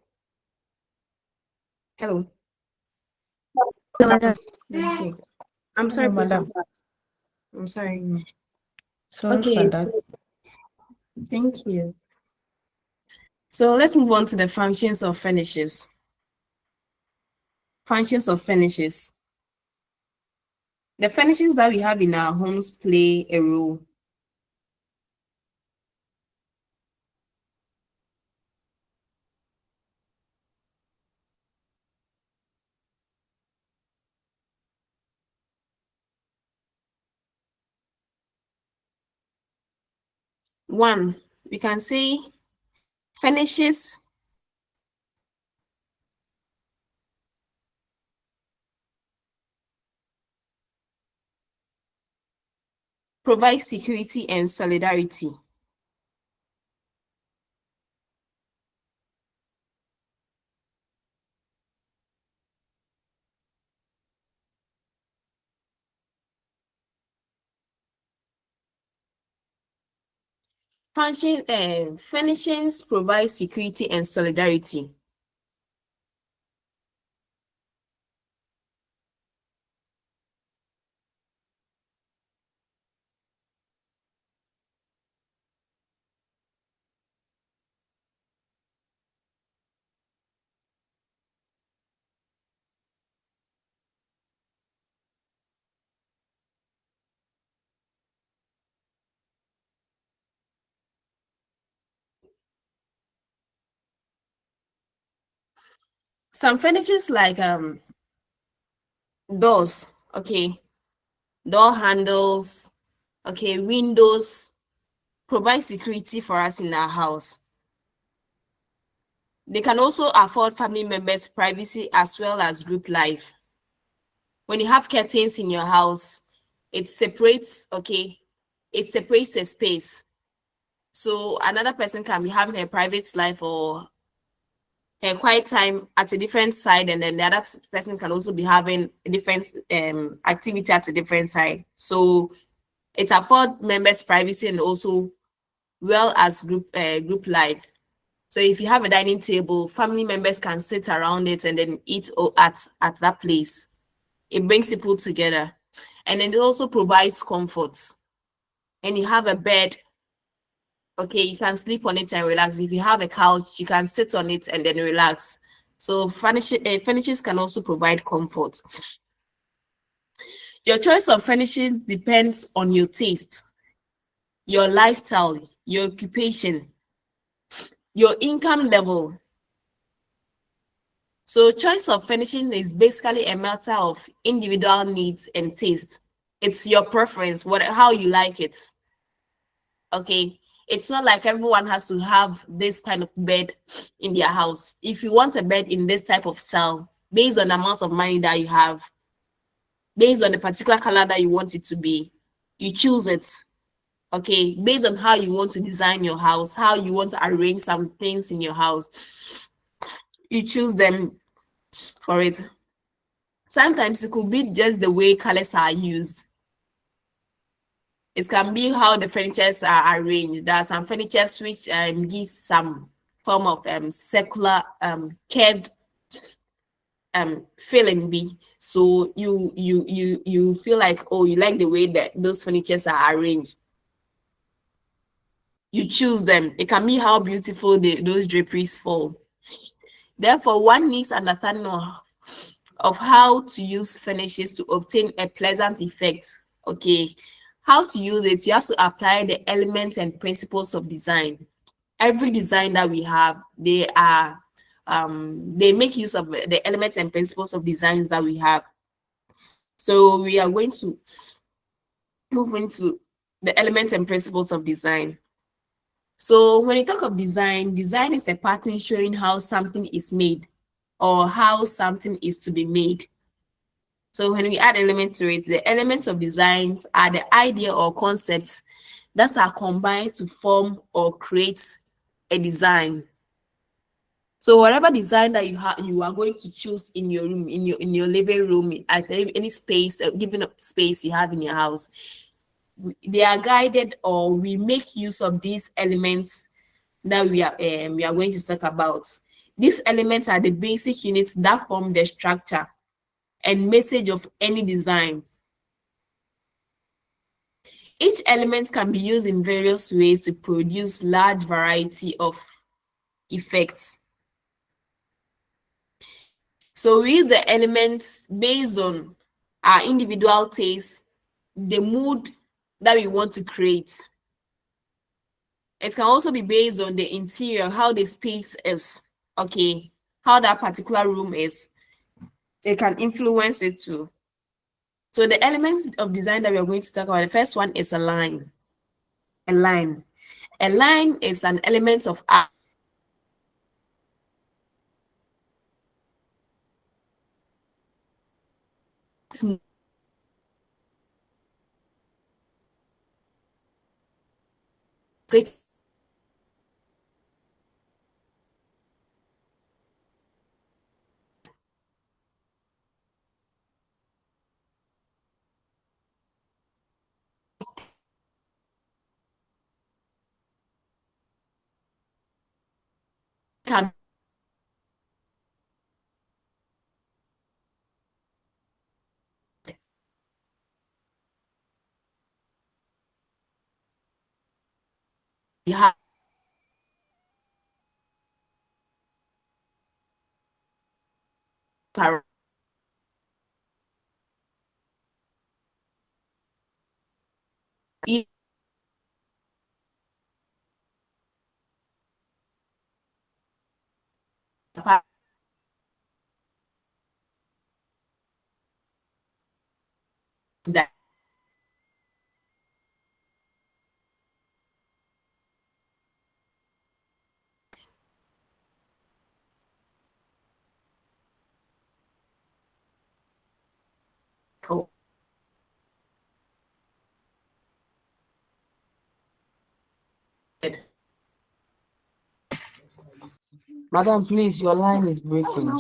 Hello. Hello, madam. Okay. I'm sorry, Hello, please. madam. I'm sorry. Sorry for Okay, that. so thank you. So let's move on to the functions of finishes. Functions of finishes. The finishes that we have in our homes play a role. One, we can say finishes provide security and solidarity. Furnishings provide security and solidarity. Some furnitures like doors, okay, door handles, okay, windows provide security for us in our house. They can also afford family members privacy as well as group life. When you have curtains in your house, it separates, okay, it separates a space. So another person can be having a private life or a quiet time at a different side, and then the other person can also be having a different activity at a different side. So it affords members privacy and also well as group life. So if you have a dining table, family members can sit around it and then eat at that place. It brings people together, and then it also provides comfort. And you have a bed, okay, you can sleep on it and relax. If you have a couch, you can sit on it and then relax. So furnishings can also provide comfort. Your choice of furnishings depends on your taste, your lifestyle, your occupation, your income level. So choice of furnishing is basically a matter of individual needs and taste. It's your preference, how you like it. Okay. It's not like everyone has to have this kind of bed in their house. If you want a bed in this type of style, based on the amount of money that you have, based on the particular color that you want it to be, you choose it. Okay, based on how you want to design your house, how you want to arrange some things in your house, you choose them for it. Sometimes it could be just the way colors are used. It can be how the furnitures are arranged. There are some furnitures which give some form of circular curved feeling be. So you feel like, oh, you like the way that those furnitures are arranged. You choose them. It can be how beautiful those draperies fall. Therefore, one needs understanding of how to use finishes to obtain a pleasant effect. Okay, how to use it, you have to apply the elements and principles of design. Every design that we have, they make use of the elements and principles of designs that we have. So we are going to move into the elements and principles of design. So when you talk of design, design is a pattern showing how something is made or how something is to be made. So when we add elements to it, the elements of designs are the idea or concepts that are combined to form or create a design. So whatever design that you are going to choose in your room, in your living room, at any space, given space you have in your house, they are guided, or we make use of these elements that we are going to talk about. These elements are the basic units that form the structure and message of any design. Each element can be used in various ways to produce large variety of effects. So we use the elements based on our individual taste, the mood that we want to create. It can also be based on the interior, how the space is, okay, how that particular room is. It can influence it too. So the elements of design that we are going to talk about, the first one is a line. A line. A line is an element of art. Can be hard. That cool. Madam, please, your line is breaking.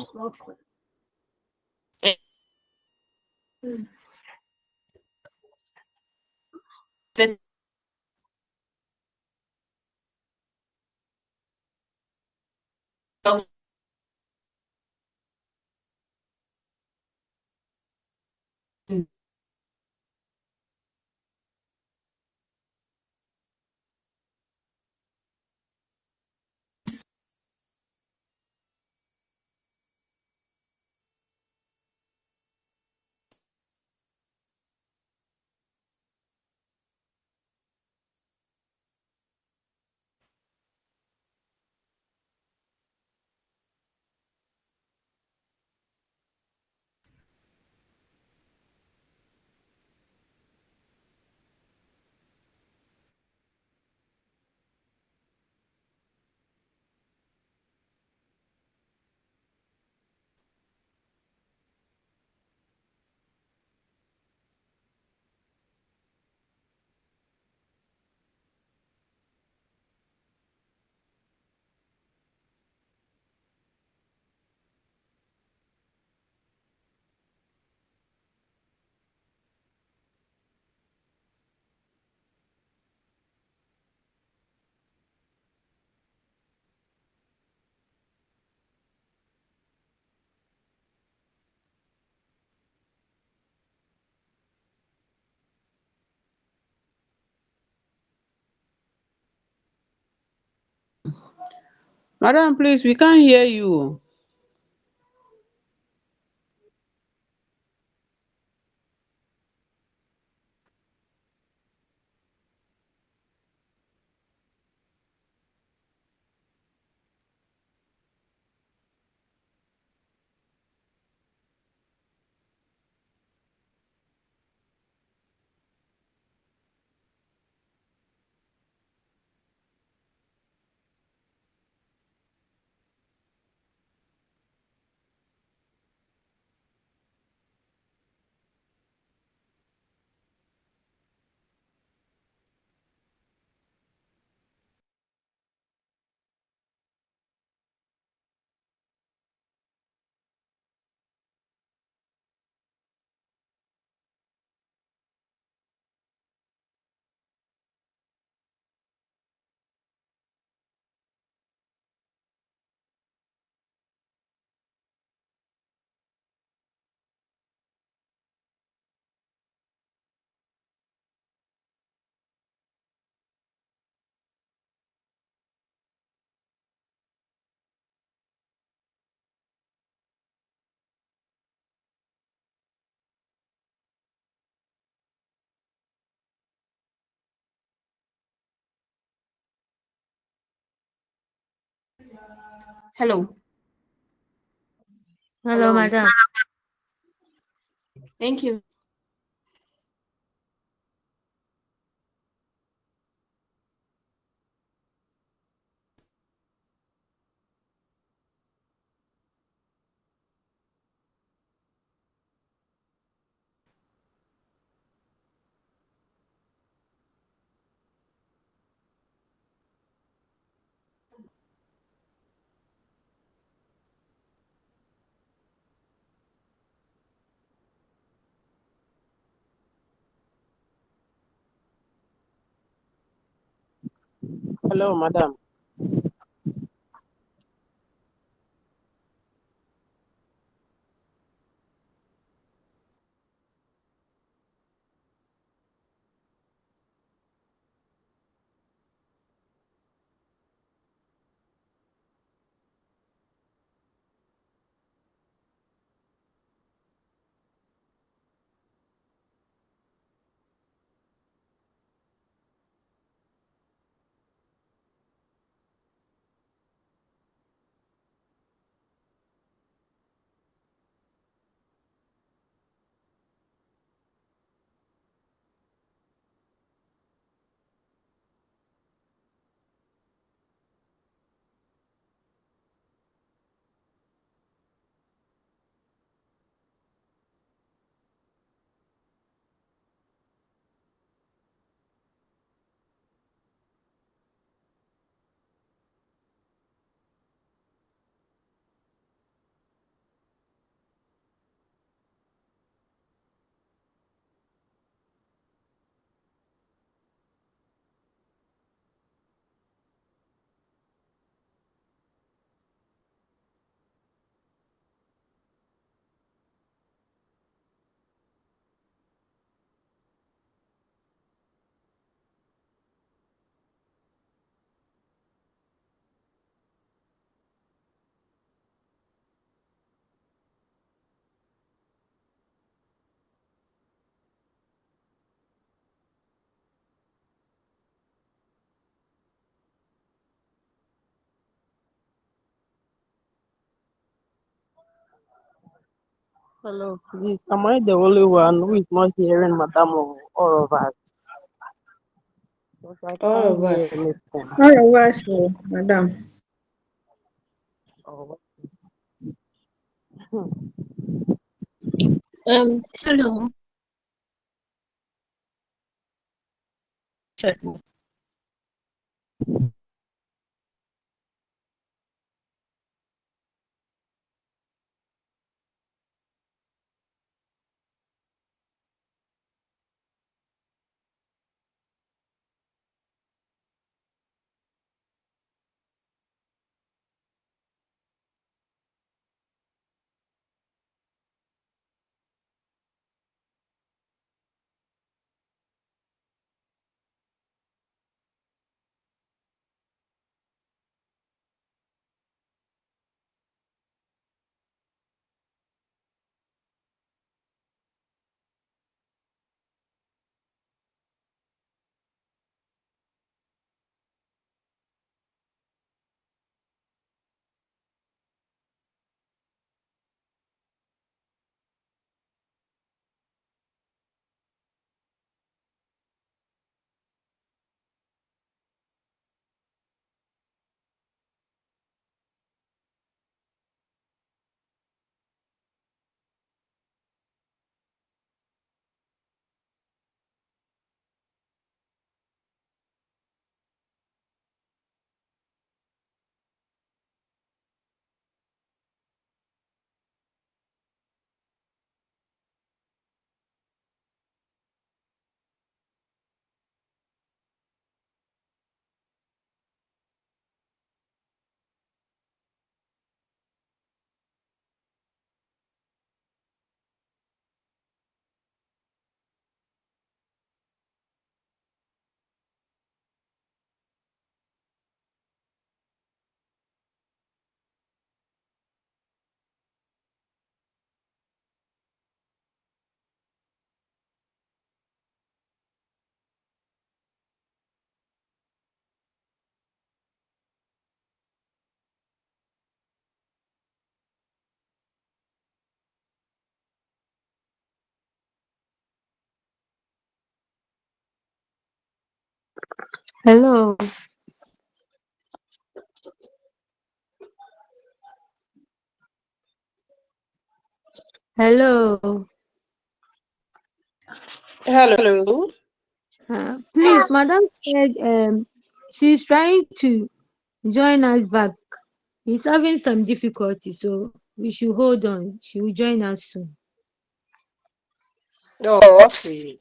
Madam, please, we can't hear you. Hello. Hello, Hello. madam. Thank you. Hello, madam. Hello, please. Am I the only one who is not hearing madam or all of us? Because I All can't of hear us. anything. All of us, oh, madam. Oh, Hello. Sure. Hello. Hello. Hello. Please, Madam said she's trying to join us back. He's having some difficulty, so we should hold on. She will join us soon. Oh, okay.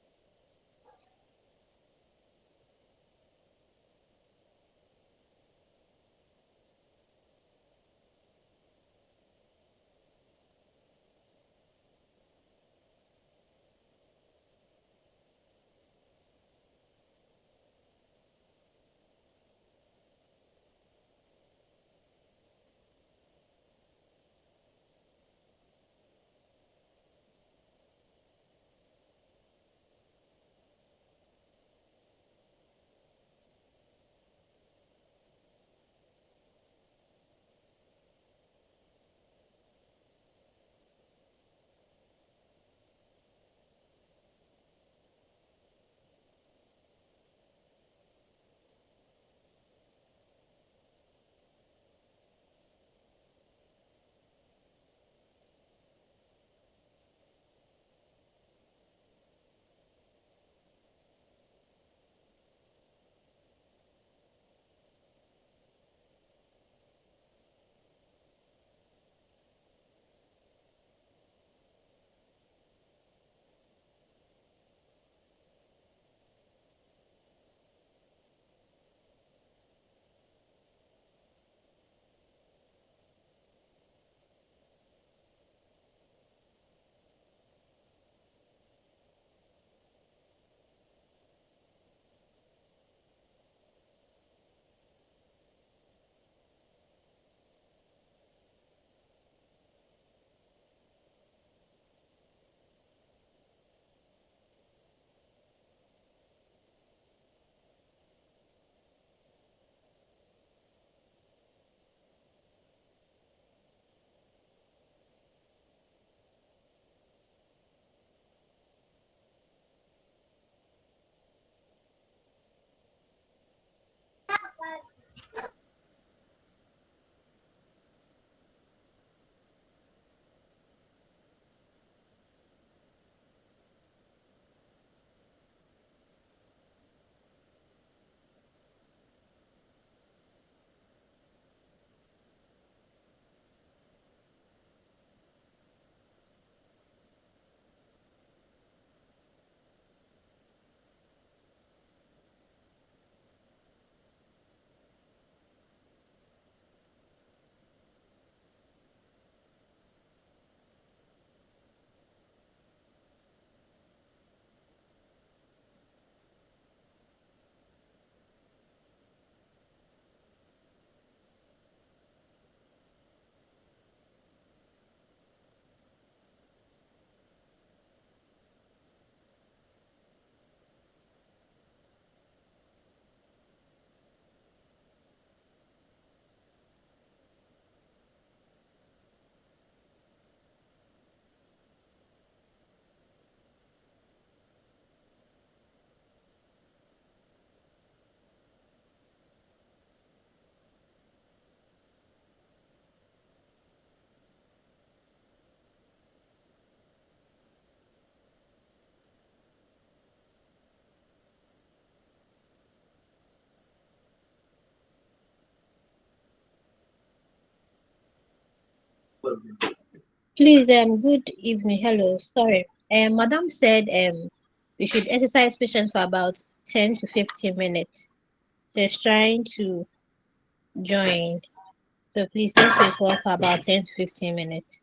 Please, good evening. Hello, sorry. Madam said we should exercise patience for about 10 to 15 minutes. She's trying to join. So please let's wait for her for about 10 to 15 minutes.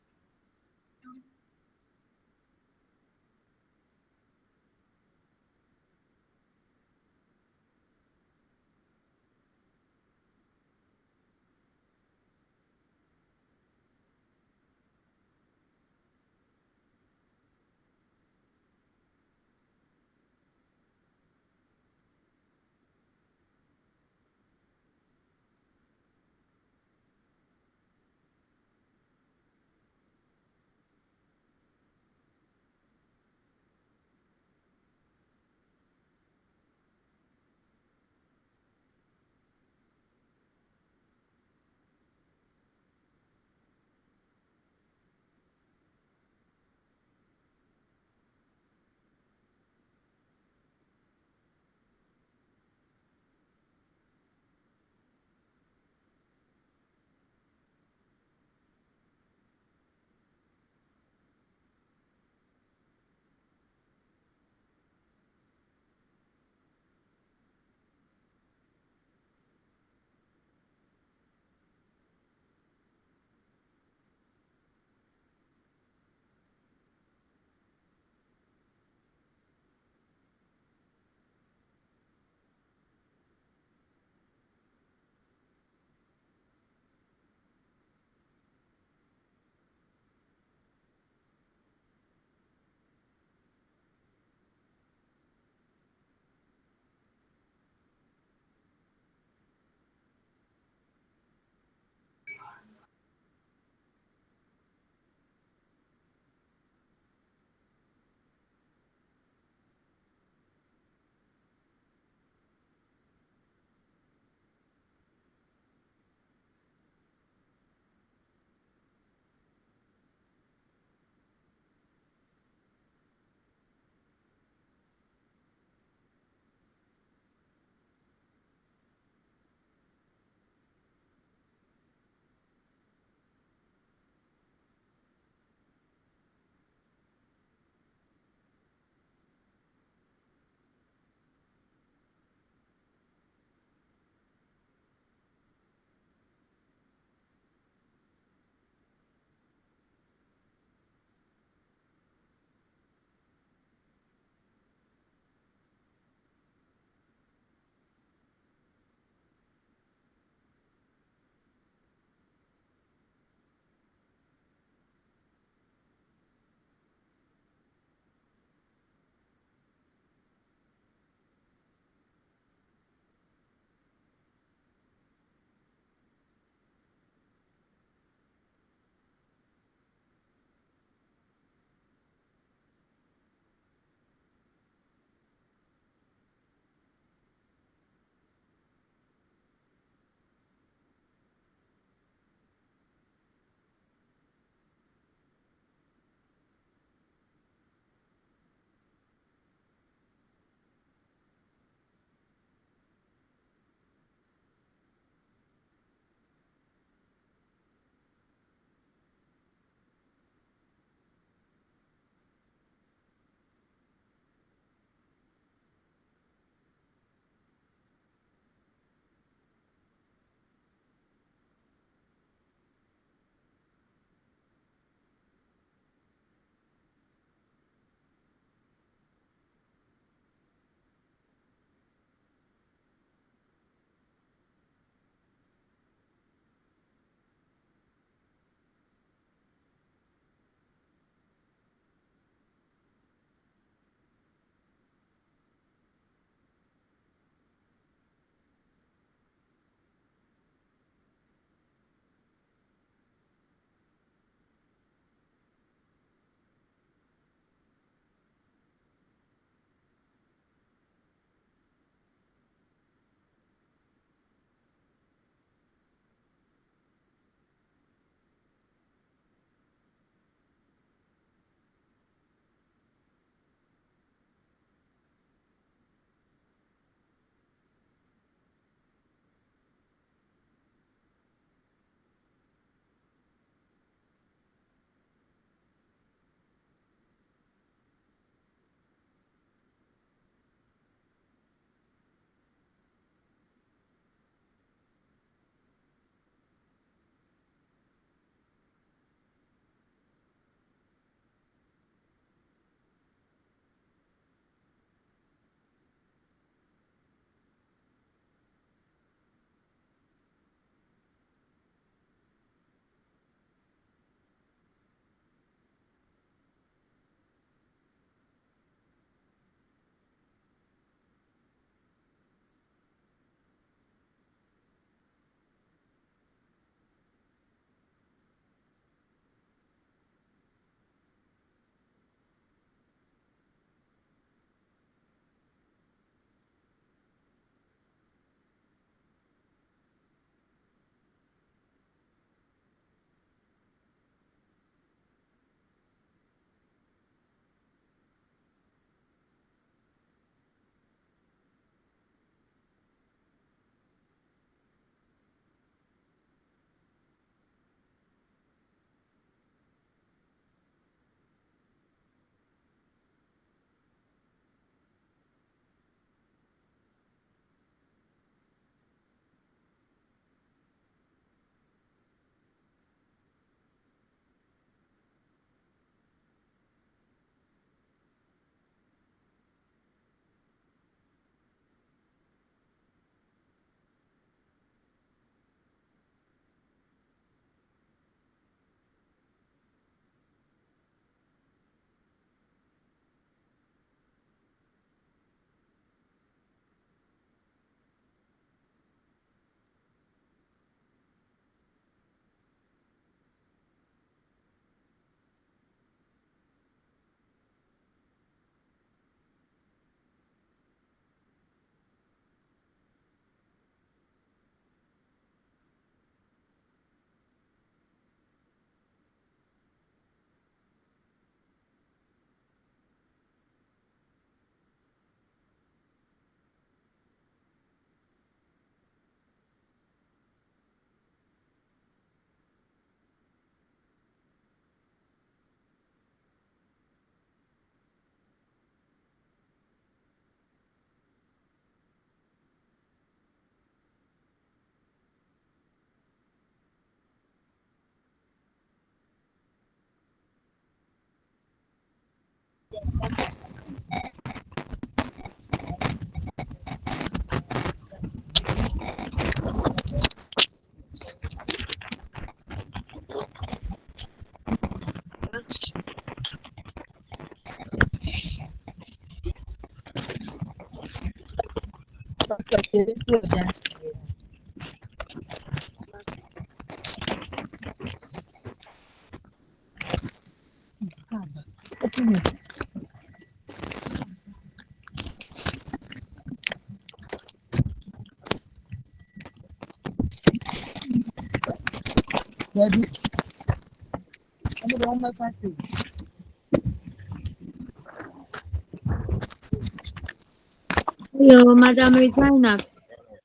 Hello, Madam Regina.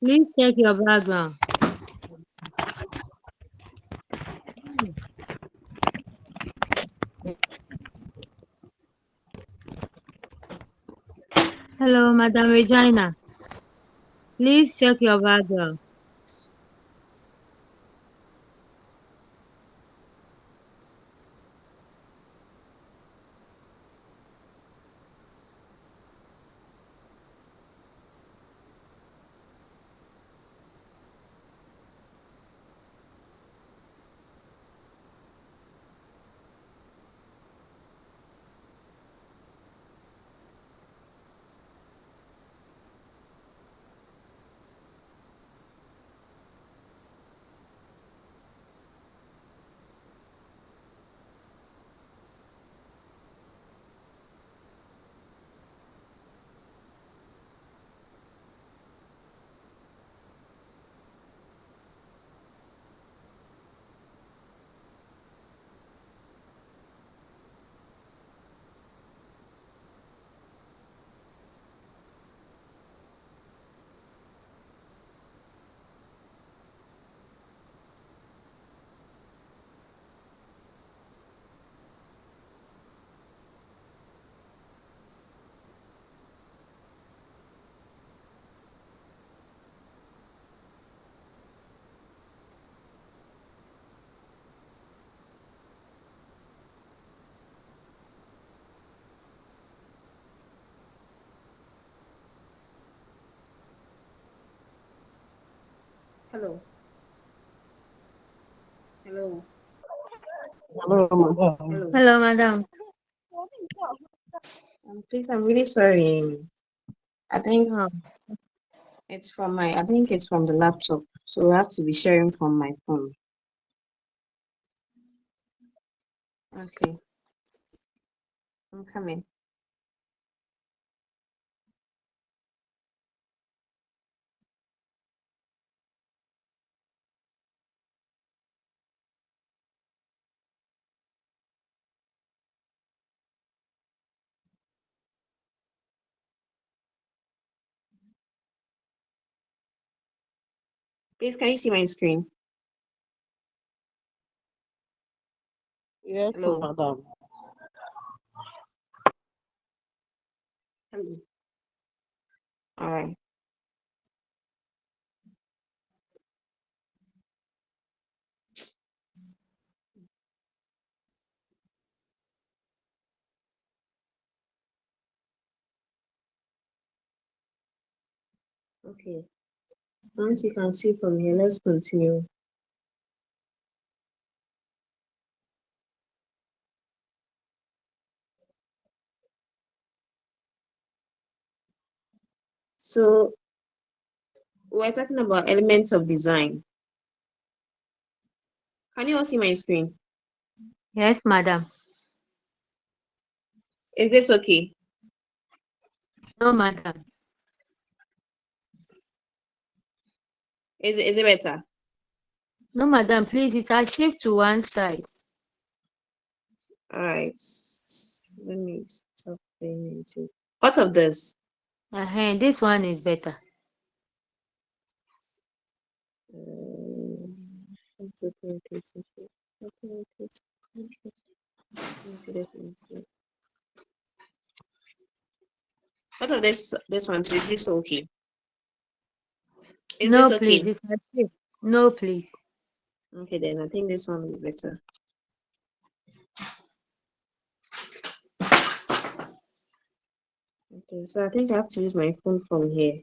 Please check your background. Hello, Madam Regina. Please check your background. Hello. Hello. Hello, madam. Hello. Hello, Madam. Please, I'm really sorry. I think Oh, I think it's from the laptop. So we have to be sharing from my phone. Okay, I'm coming. Please, can you see my screen? Yes, Hello. madam. Hello. All right. Okay. Once you can see from here, let's continue. So we're talking about elements of design. Can you all see my screen? yes, Madam. Is this okay? No, Madam. Is it better? No, Madam. Please, it has shift to one side. All right. Let me stop playing and see. What of this? This one is better. Let's do quantitative. Quantitative. Let me see this one. What of this one? So is this okay? Is No, this please. okay? It has shift. No, please. Okay, then I think this one will be better. Okay, so I think I have to use my phone from here.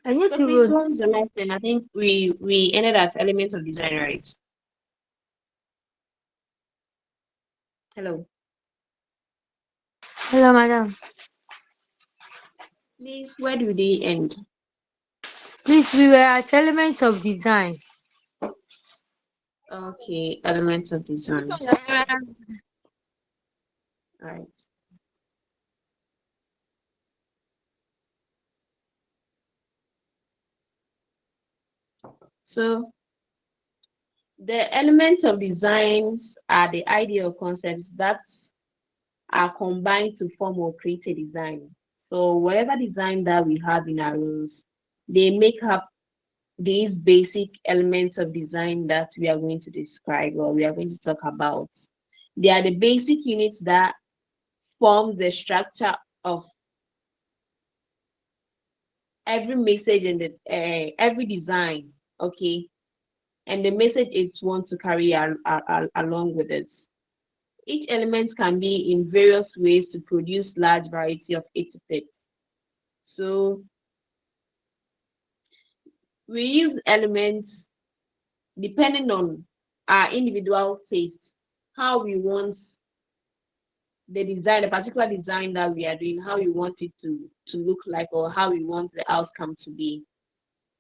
I need So to please, road. what was the next thing? I think we ended at elements of design, right? Hello. Hello, madam. Please, where do they end? Please, we were at elements of design. Okay, elements of design. All right. So the elements of designs are the ideal concepts that are combined to form or create a design. So whatever design that we have in our rooms, they make up these basic elements of design that we are going to describe or we are going to talk about. They are the basic units that form the structure of every message and every design, okay? And the message it wants to carry along with it. Each element can be in various ways to produce large variety of epithets. So we use elements depending on our individual taste, how we want the design, the particular design that we are doing, how we want it to look like or how we want the outcome to be.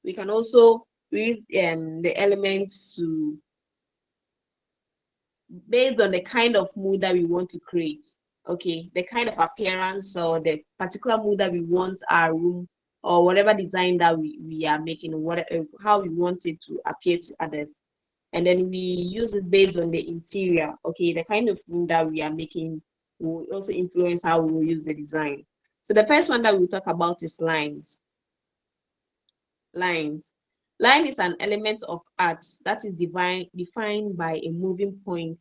We can also use the elements to based on the kind of mood that we want to create. Okay, the kind of appearance or the particular mood that we want our room or whatever design that we are making, how we want it to appear to others. And then we use it based on the interior. Okay, the kind of room that we are making will also influence how we will use the design. So the first one that we'll talk about is lines. Lines. Line is an element of art that is defined by a moving point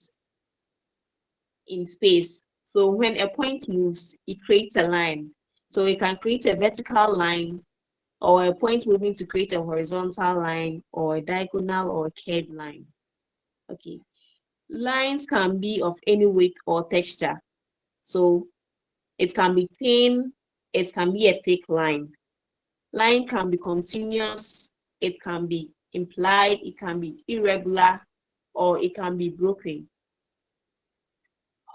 in space. So when a point moves, it creates a line. So it can create a vertical line or a point moving to create a horizontal line or a diagonal or a curved line. Okay. Lines can be of any width or texture. So it can be thin, it can be a thick line. Line can be continuous, it can be implied, it can be irregular, or it can be broken.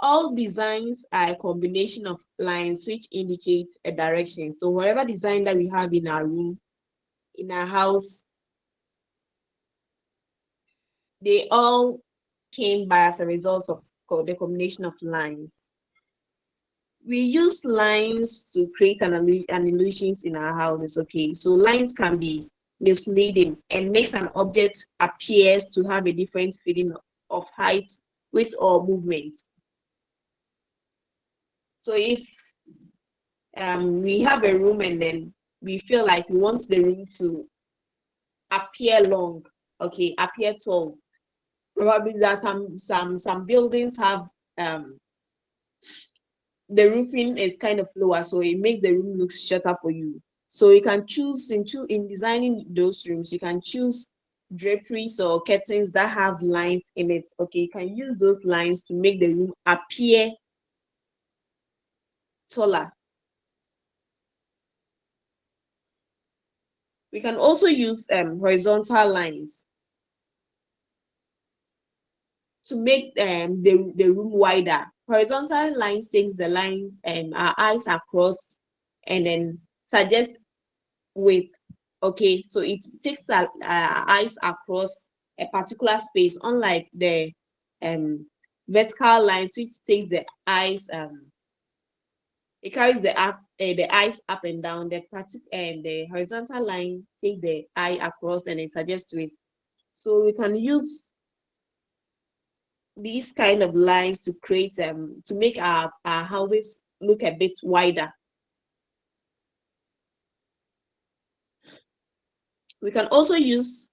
All designs are a combination of lines which indicate a direction. So whatever design that we have in our room, in our house, they all came by as a result of the combination of lines. We use lines to create an illusions in our houses, okay? So lines can be misleading and makes an object appears to have a different feeling of height, width, or movement. So if we have a room and then we feel like we want the room to appear long, okay, appear tall. Probably there are some buildings have the roofing is kind of lower, so it makes the room look shorter for you. So you can choose in designing those rooms, you can choose draperies or curtains that have lines in it. Okay, you can use those lines to make the room appear taller. We can also use horizontal lines to make the room wider. Horizontal lines takes the lines and our eyes across and then suggest width. Okay, so it takes our eyes across a particular space, unlike the vertical lines, which takes the eyes it carries the eyes up and down. The horizontal line take the eye across and it suggests width. So we can use these kind of lines to create to make our houses look a bit wider. We can also use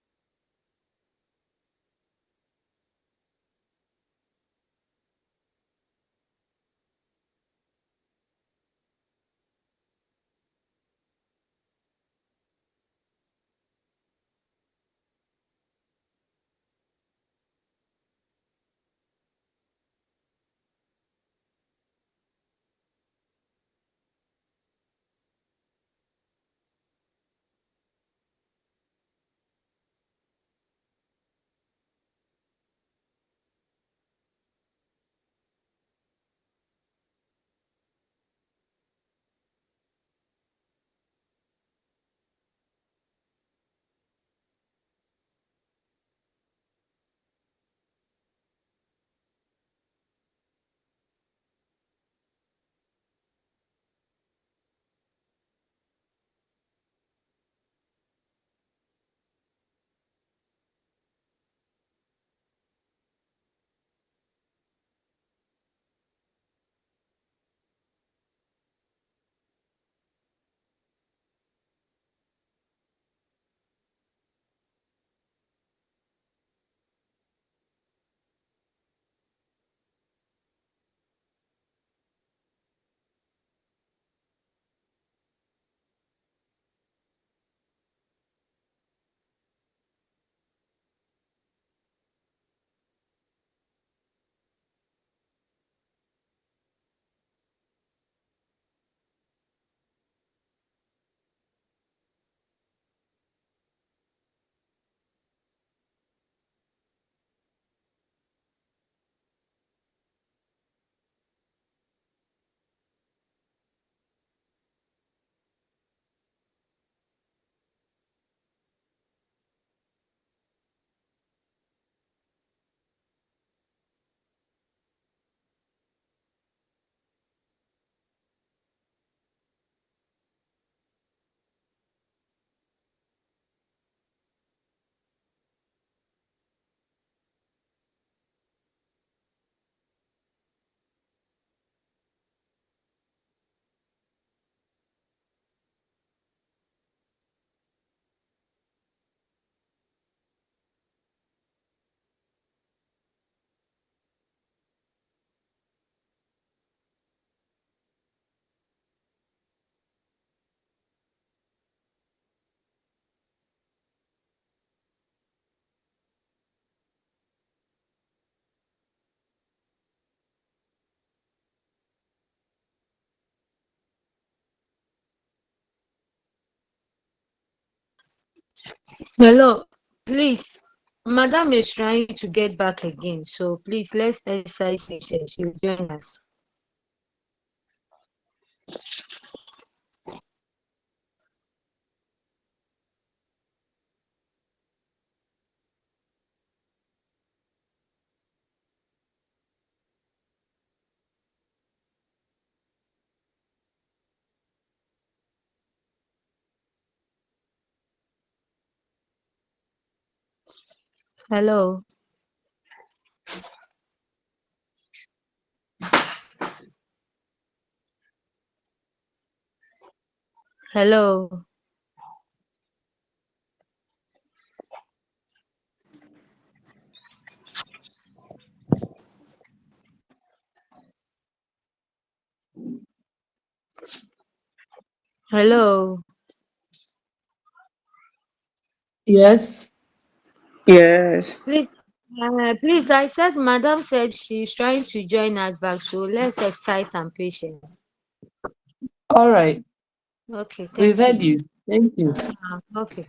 Hello, please. Madam is trying to get back again, so please let's exercise patience. She'll join us. Hello. Hello. Hello. Yes. Yes. Please, I said Madam said she's trying to join us back, so let's exercise some patience. All right. Okay, We've thank heard you. you. Thank you. Okay.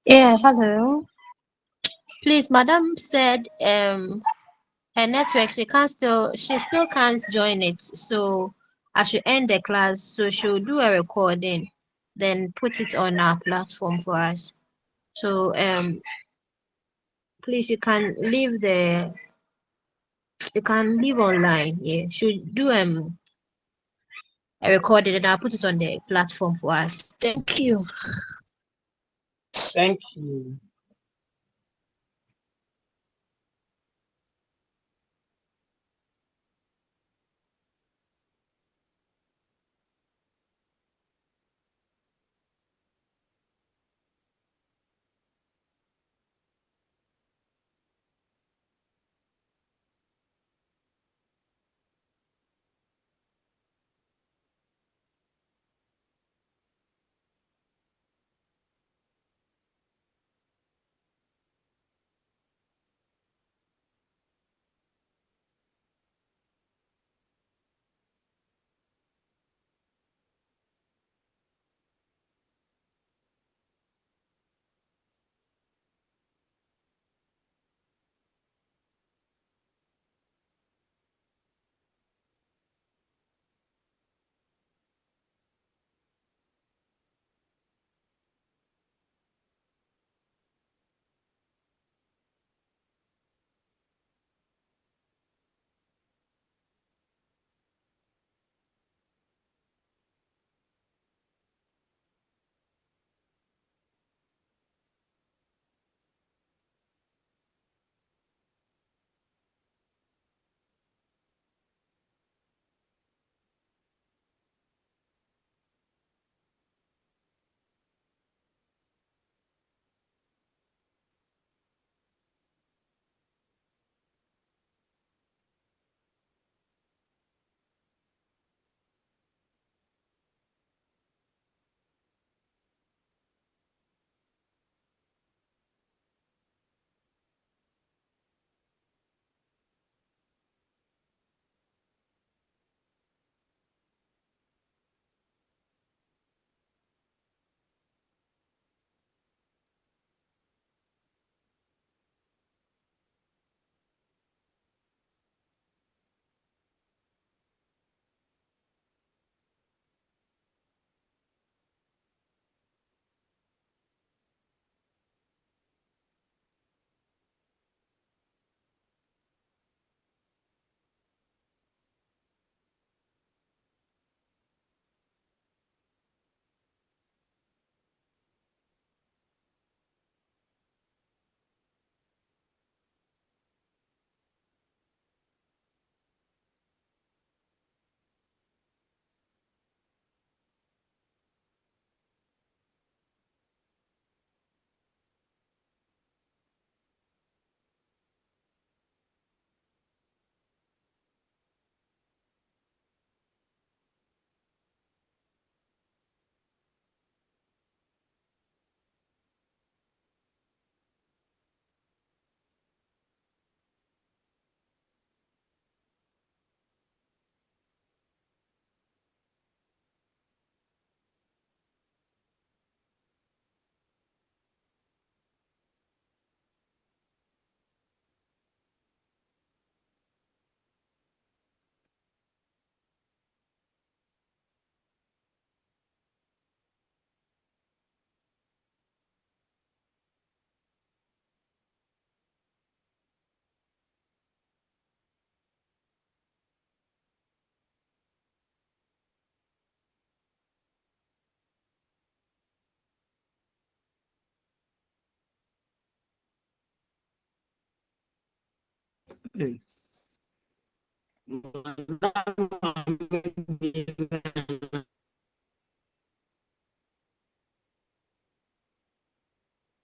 Yeah, hello. Please, Madam said her network she still can't join it. So I should end the class. So she'll do a recording, then put it on our platform for us. So please you can leave online. Yeah, she'll do a recording and I'll put it on the platform for us. Thank you. Thank you. Hey.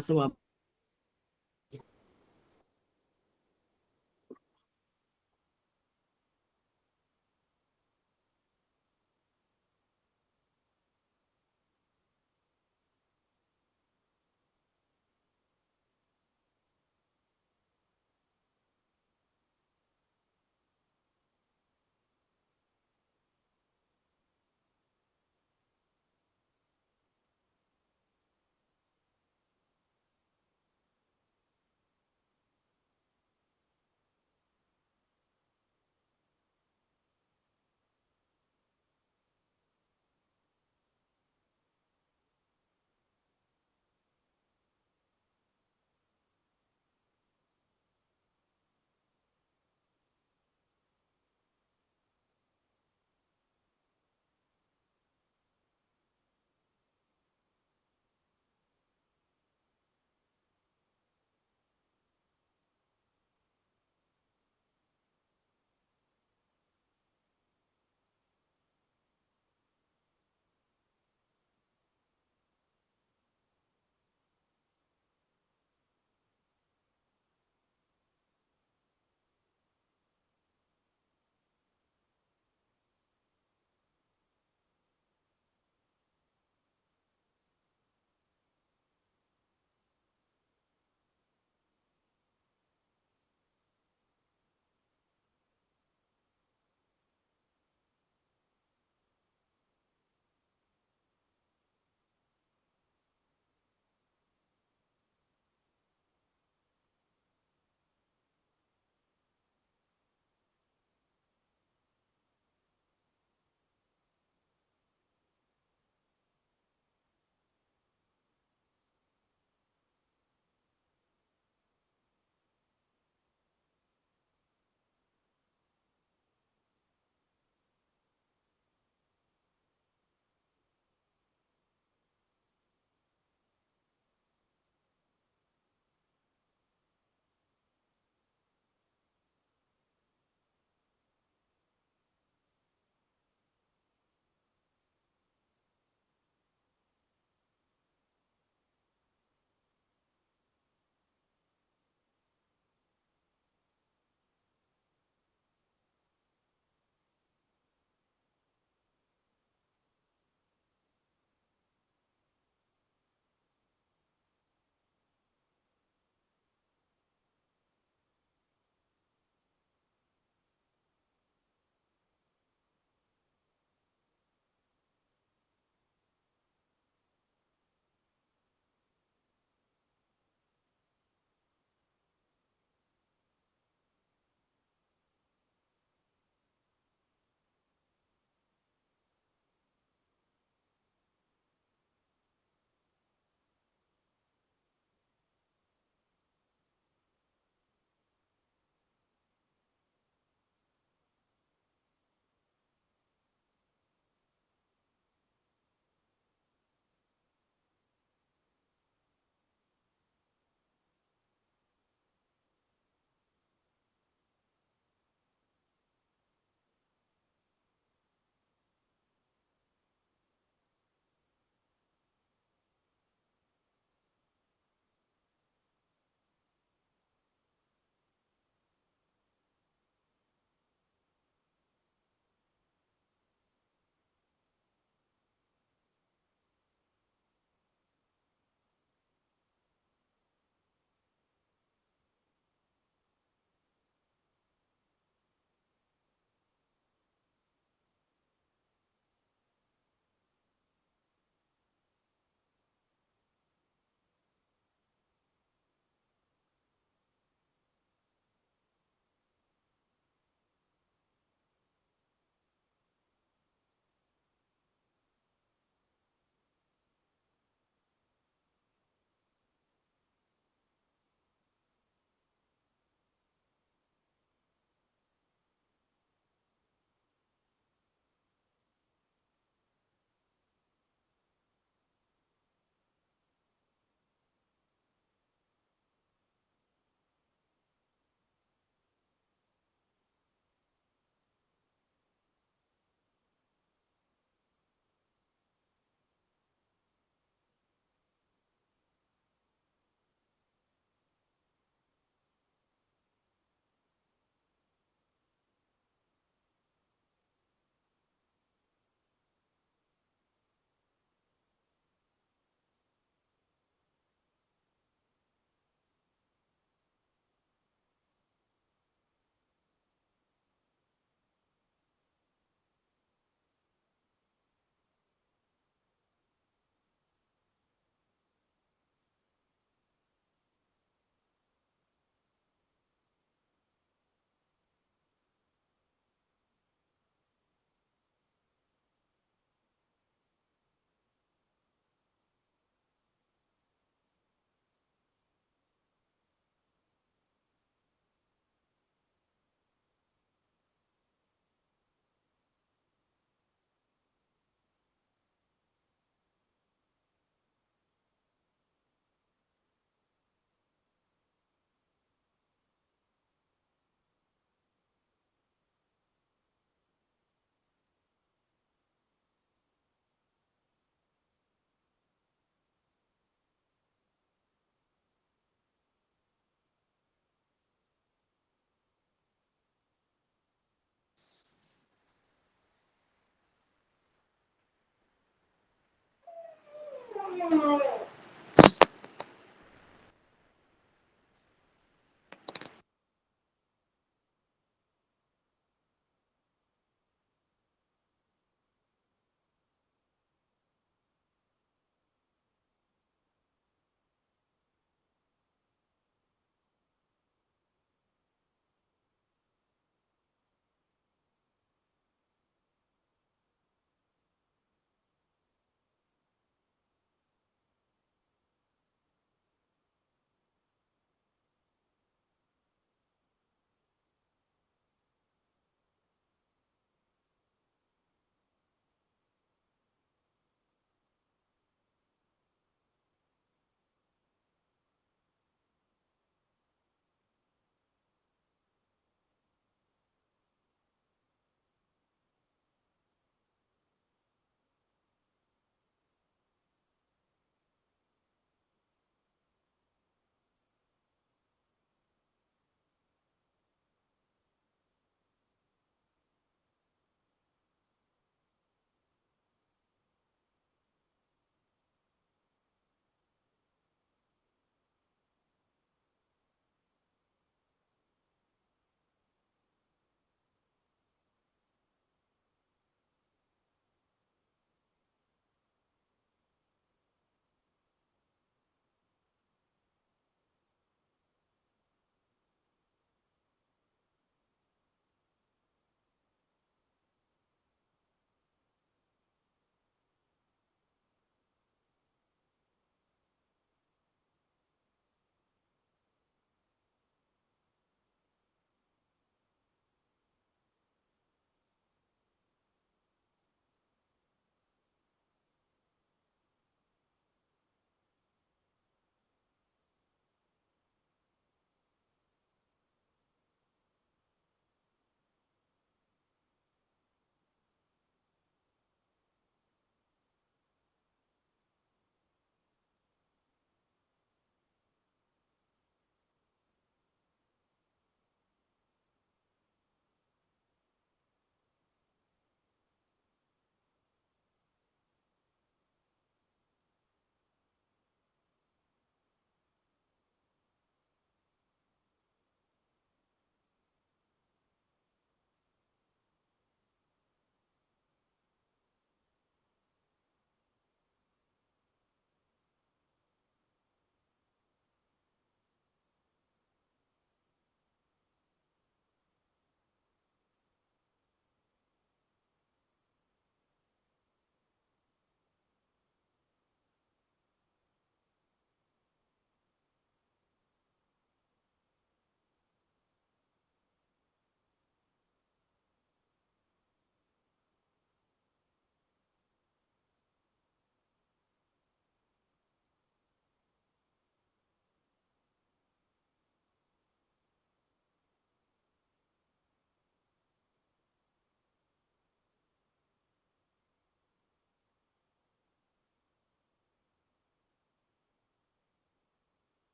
So,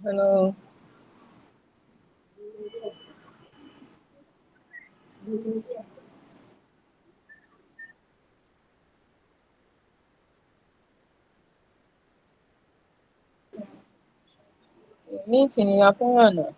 Hello. Meeting ya fẹ́ràn náà.